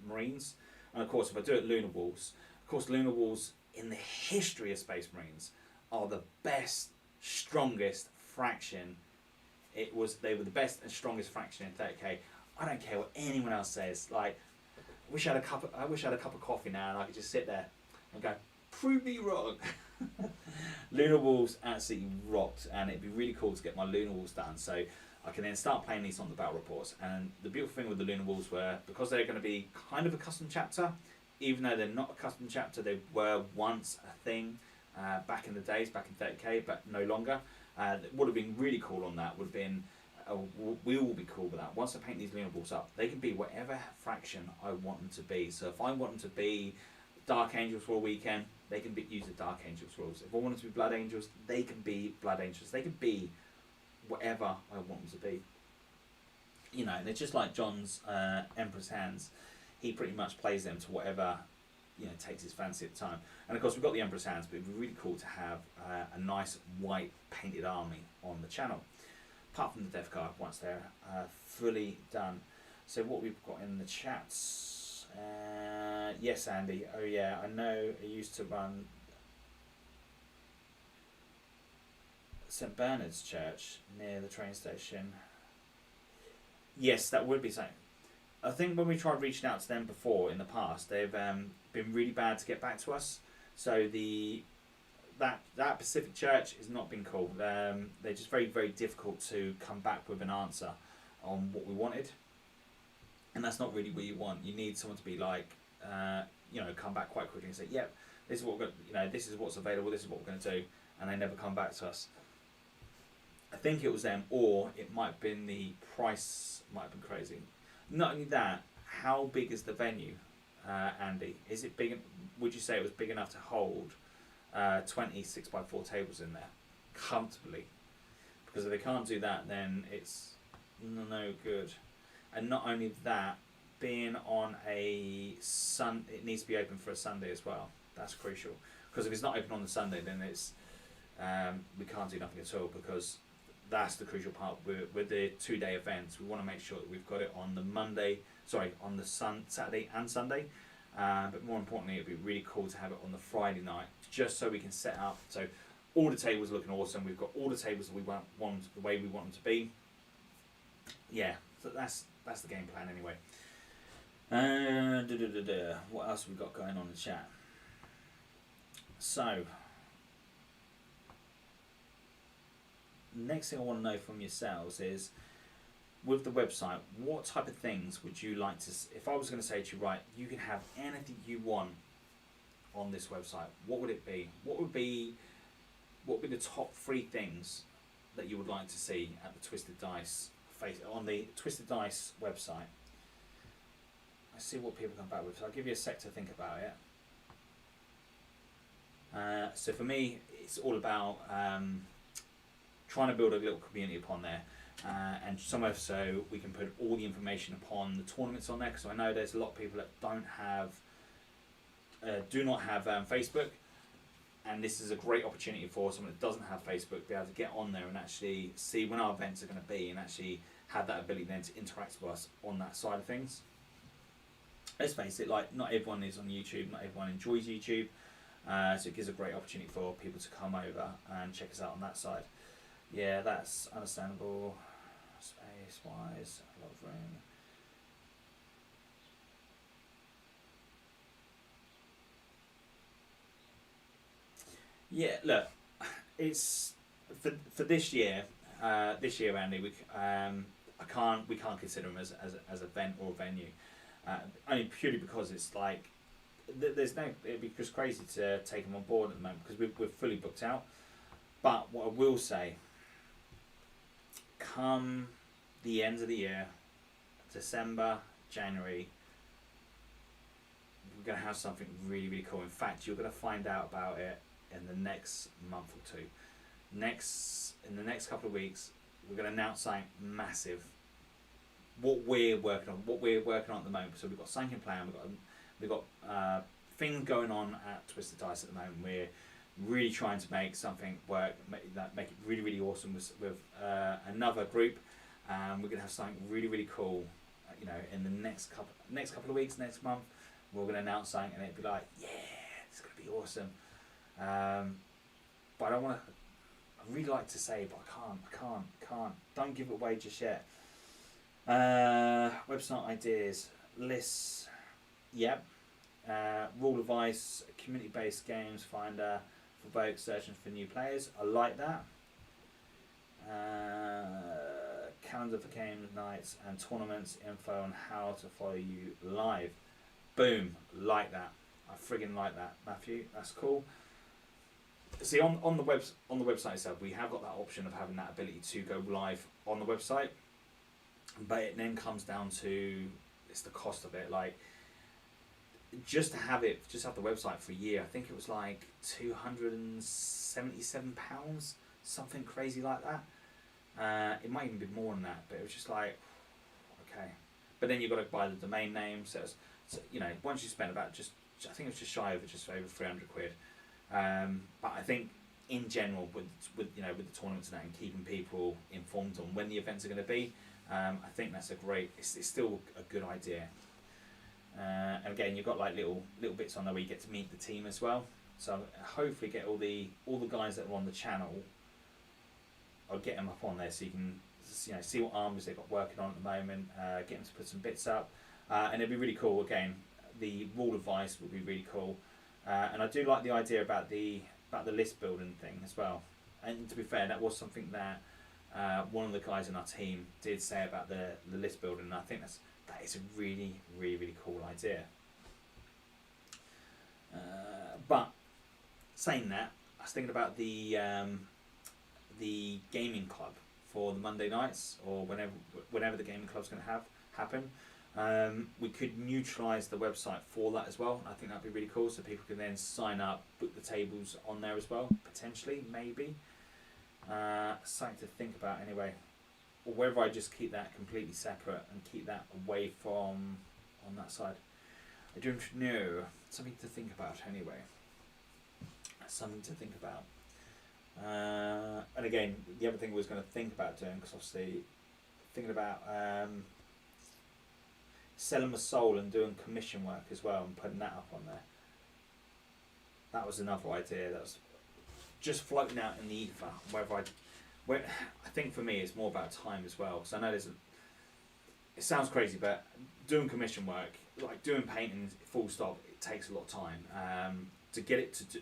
Marines. And of course, if I do it Lunar Walls, of course, Lunar Walls in the history of Space Marines are the best, strongest fraction. They were the best and strongest fraction in 30k. I don't care what anyone else says. Like, I wish I had a cup of coffee now and I could just sit there and go, prove me wrong. Lunar Walls absolutely rocked, and it'd be really cool to get my Lunar Walls done so I can then start playing these on the battle reports. And the beautiful thing with the Lunar Walls were, because they're going to be kind of a custom chapter, even though they're not a custom chapter, they were once a thing back in the days, back in 30k, but no longer. What would have been really cool on that would have been, we will be cool with that. Once I paint these Lunar Walls up, they can be whatever fraction I want them to be. So if I want them to be Dark Angels for a weekend, they can use the Dark Angels rules. If I want them to be Blood Angels, they can be Blood Angels. They can be whatever I want them to be. They're just like John's Emperor's Hands. He pretty much plays them to whatever takes his fancy at the time. And of course we've got the Emperor's Hands, but it'd be really cool to have a nice white painted army on the channel. Apart from the Death Card, once they're fully done. So what we've got in the chats, yes Andy, oh yeah, I know I used to run St Bernard's Church near the train station. Yes, that would be something. I think when we tried reaching out to them before in the past, they've been really bad to get back to us. So that Pacific Church has not been cool. They're just very, very difficult to come back with an answer on what we wanted, and that's not really what you want. You need someone to be like, come back quite quickly and say, "Yep, this is what we're going. This is what's available. This is what we're going to do," and they never come back to us. I think it was them, or it might have been the price. Might have been crazy. Not only that, how big is the venue, Andy? Is it big? Would you say it was big enough to hold 20 6x4 tables in there comfortably? Because if they can't do that, then it's no good. And not only that, being on a it needs to be open for a Sunday as well. That's crucial. Because if it's not open on the Sunday, then it's we can't do nothing at all, because that's the crucial part. With the 2-day events, we want to make sure that we've got it on the Saturday and Sunday. But more importantly, it'd be really cool to have it on the Friday night, just so we can set up. So all the tables are looking awesome. We've got all the tables that we want the way we want them to be. Yeah, so that's the game plan anyway. What else have we got going on in the chat? So, next thing I want to know from yourselves is, with the website, what type of things would you like to, if I was going to say to you, right, you can have anything you want on this website, what would it be? What would be the top 3 things that you would like to see at the Twisted Dice on the Twisted Dice website? Let's see what people come back with. So I'll give you a sec to think about it. So for me, it's all about trying to build a little community upon there, and somewhere so we can put all the information upon the tournaments on there, because I know there's a lot of people that do not have Facebook, and this is a great opportunity for someone that doesn't have Facebook to be able to get on there and actually see when our events are going to be, and actually have that ability then to interact with us on that side of things. Let's face it, like, not everyone is on YouTube, not everyone enjoys YouTube, so it gives a great opportunity for people to come over and check us out on that side. Yeah, that's understandable. Space wise, a lot of room. Yeah, look, it's for this year. This year, Andy, we can't consider them as a event or a venue. Only purely because it's like there's no. It'd be just crazy to take them on board at the moment, because we're fully booked out. But what I will say, come the end of the year, December, January, we're going to have something really, really cool. In fact, you're going to find out about it in the next month or two. In the next couple of weeks, we're going to announce something massive. What we're working on at the moment. So we've got something in plan. We've got things going on at Twisted Dice at the moment. We're really trying to make something work, make it really, really awesome with another group. We're gonna have something really, really cool. In the next couple of weeks, next month, we're gonna announce something, and it'd be like, yeah, it's gonna be awesome. But I really like to say, but I can't. Don't give it away just yet. Website ideas, lists, yep. Rule of Ice, community-based games finder for both searching for new players. I like that. Calendar for games, nights and tournaments, info on how to follow you live. Boom, like that. I friggin' like that, Matthew. That's cool. See, on the website itself, we have got that option of having that ability to go live on the website, but it then comes down to it's the cost of it. Like, just to have the website for a year, I think it was like £277, something crazy like that. It might even be more than that, but it was just like, okay. But then you've got to buy the domain name, so once you spend about I think it was just over 300 quid. But I think in general, with the tournaments and that, and keeping people informed on when the events are going to be, I think that's it's still a good idea. And again, you've got like little bits on there where you get to meet the team as well. So hopefully get all the guys that are on the channel, I'll get them up on there so you can see what armies they've got working on at the moment, get them to put some bits up, and it'd be really cool. Again, the Rule of Ice would be really cool, and I do like the idea about the list building thing as well. And to be fair, that was something that one of the guys in our team did say about the list building, and I think that is a really, really, really cool idea. But saying that, I was thinking about the gaming club for the Monday nights, or whenever the gaming club's going to happen. We could neutralise the website for that as well. I think that'd be really cool, so people can then sign up, book the tables on there as well, potentially, maybe. Something to think about anyway. Or whether I just keep that completely separate and keep that away from on that side. I don't know. Something to think about anyway. Something to think about. And again, the other thing I was going to think about doing, because obviously thinking about selling my soul and doing commission work as well and putting that up on there. That was another idea that was just floating out in the ether. I think for me it's more about time as well, because I know it sounds crazy, but doing commission work, like doing painting full stop, it takes a lot of time. To get it to do,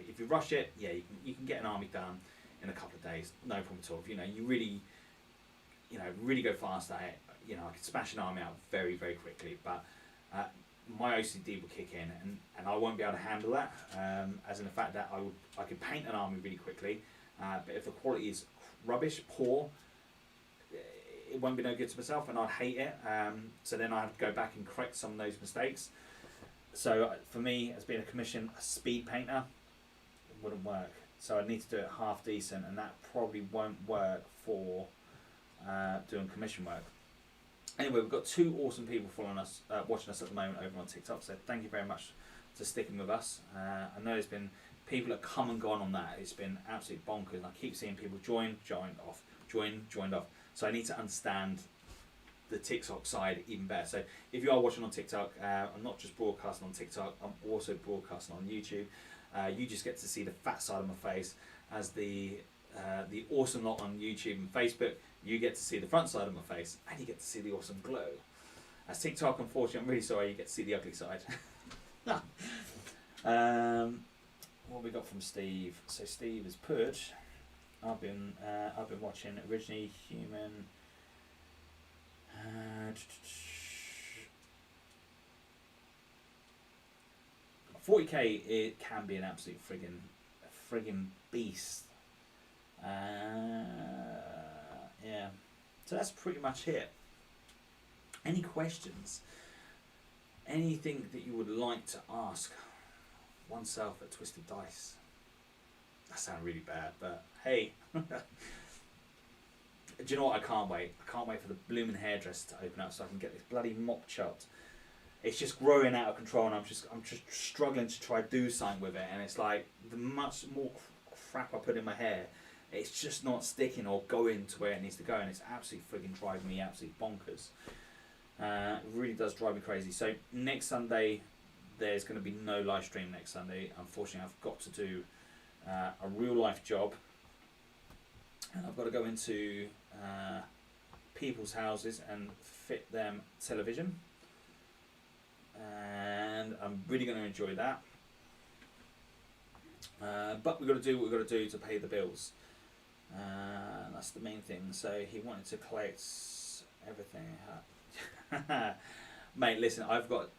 if you rush it, yeah, you can get an army done in a couple of days, no problem at all. You really go fast at it. I could smash an army out very, very quickly, but my OCD will kick in, and I won't be able to handle that. As in the fact that I could paint an army really quickly, but if the quality is rubbish, poor, it won't be no good to myself, and I'd hate it. So then I have to go back and correct some of those mistakes. So for me, as being a speed painter, it wouldn't work. So I need to do it half decent, and that probably won't work for doing commission work. Anyway, we've got 2 awesome people following us, watching us at the moment over on TikTok. So thank you very much for sticking with us. I know there's been people that come and gone on that. It's been absolutely bonkers. And I keep seeing people joined off. So I need to understand the TikTok side even better. So if you are watching on TikTok, I'm not just broadcasting on TikTok, I'm also broadcasting on YouTube. You just get to see the fat side of my face. As the awesome lot on YouTube and Facebook, you get to see the front side of my face, and you get to see the awesome glow. As TikTok, unfortunately, I'm really sorry, you get to see the ugly side. What have we got from Steve? So Steve has put, I've been watching Originally Human. 40k, it can be an absolute friggin' beast. Yeah, so that's pretty much it. Any questions? Anything that you would like to ask oneself at Twisted Dice? That sounds really bad, but hey. Do you know what? I can't wait. I can't wait for the blooming hairdresser to open up so I can get this bloody mop chopped. It's just growing out of control, and I'm just struggling to try to do something with it, and it's like the much more crap I put in my hair, it's just not sticking or going to where it needs to go, and it's absolutely frigging driving me absolutely bonkers. It really does drive me crazy. So next Sunday, there's going to be no live stream next Sunday. Unfortunately, I've got to do a real life job, and I've got to go into people's houses and fit them television, and I'm really going to enjoy that. But we've got to do what we've got to do to pay the bills. That's the main thing. So he wanted to collect everything. Mate, listen, I've got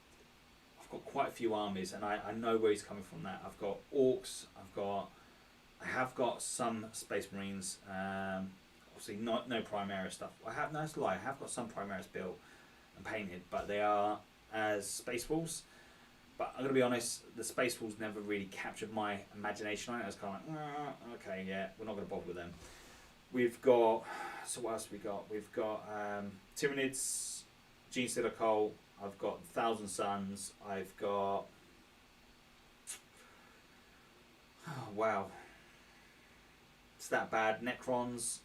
quite a few armies, and I know where he's coming from. That I've got orcs, I have got some Space Marines. Obviously, no Primaris stuff. That's a lie. I have got some Primaris built and painted, but they are as Space Wolves. But I'm gonna be honest, the Space Wolves never really captured my imagination on it. I was kind of like, okay, yeah, we're not gonna bother with them. We've got, so what else have we got? We've got Tyranids, Genestealer Cult. I've got Thousand Suns. I've got, oh wow, it's that bad. Necrons,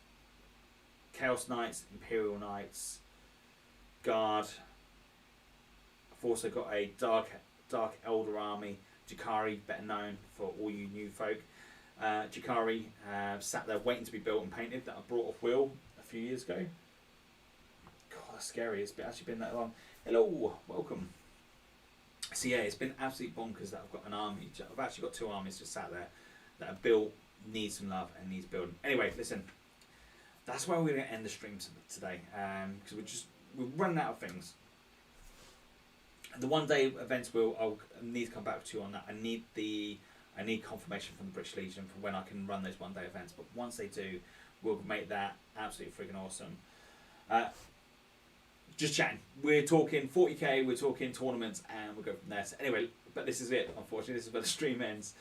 Chaos Knights, Imperial Knights, Guard. I've also got a Dark Elder army, Jakari, better known for all you new folk. Jakari sat there waiting to be built and painted, that I brought off wheel a few years ago. God, that's scary. It's actually been that long. Hello, welcome. So yeah, it's been absolutely bonkers that I've got an army. I've actually got 2 armies just sat there that are built, need some love and needs building. Anyway, listen, that's where we're going to end the stream today, because we're running out of things. The one-day events I'll need to come back to you on that. I need confirmation from the British Legion for when I can run those one-day events. But once they do, we'll make that absolutely freaking awesome. Just chatting. We're talking 40k. We're talking tournaments, and we'll go from there. So anyway, but this is it. Unfortunately, this is where the stream ends.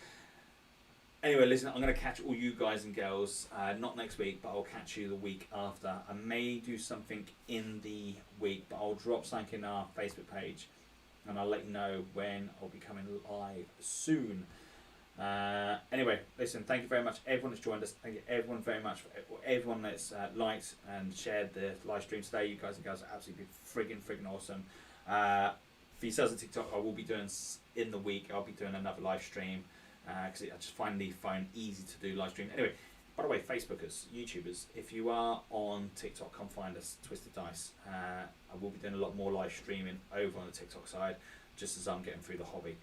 Anyway, listen, I'm going to catch all you guys and girls, not next week, but I'll catch you the week after. I may do something in the week, but I'll drop something in our Facebook page, and I'll let you know when I'll be coming live soon. Anyway, listen, thank you very much everyone that's joined us. Thank you everyone very much for everyone that's liked and shared the live stream today. You guys and girls are absolutely friggin' awesome. For yourselves on TikTok, I will be doing in the week. I'll be doing another live stream because I just find the phone easy to do live stream. Anyway, by the way, Facebookers, YouTubers, if you are on TikTok, come find us, Twisted Dice. I will be doing a lot more live streaming over on the TikTok side, just as I'm getting through the hobby.